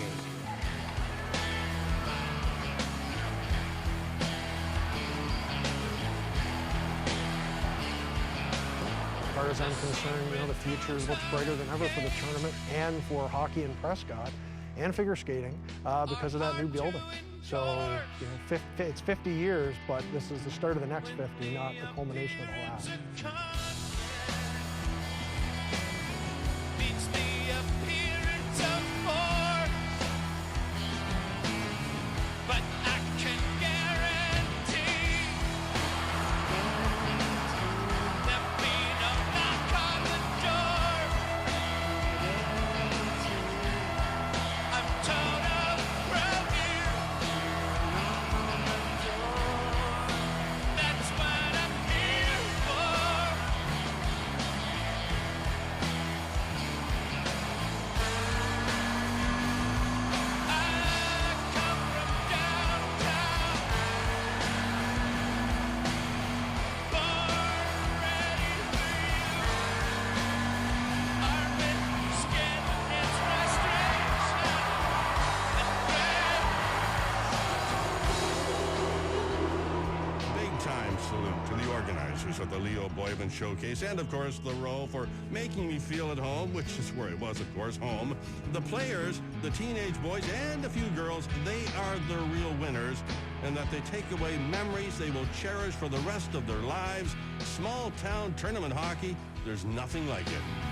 As far as I'm concerned, you know, the future looks brighter than ever for the tournament and for hockey in Prescott and figure skating because of that new building. So, you know, it's 50 years, but this is the start of the next 50, not the culmination of the last. sponsors of the Leo Boivin Showcase, and of course the Row for making me feel at home, which is where it was, of course, home. The players, the teenage boys, and a few girls, they are the real winners, and that they take away memories they will cherish for the rest of their lives. Small town tournament hockey, there's nothing like it.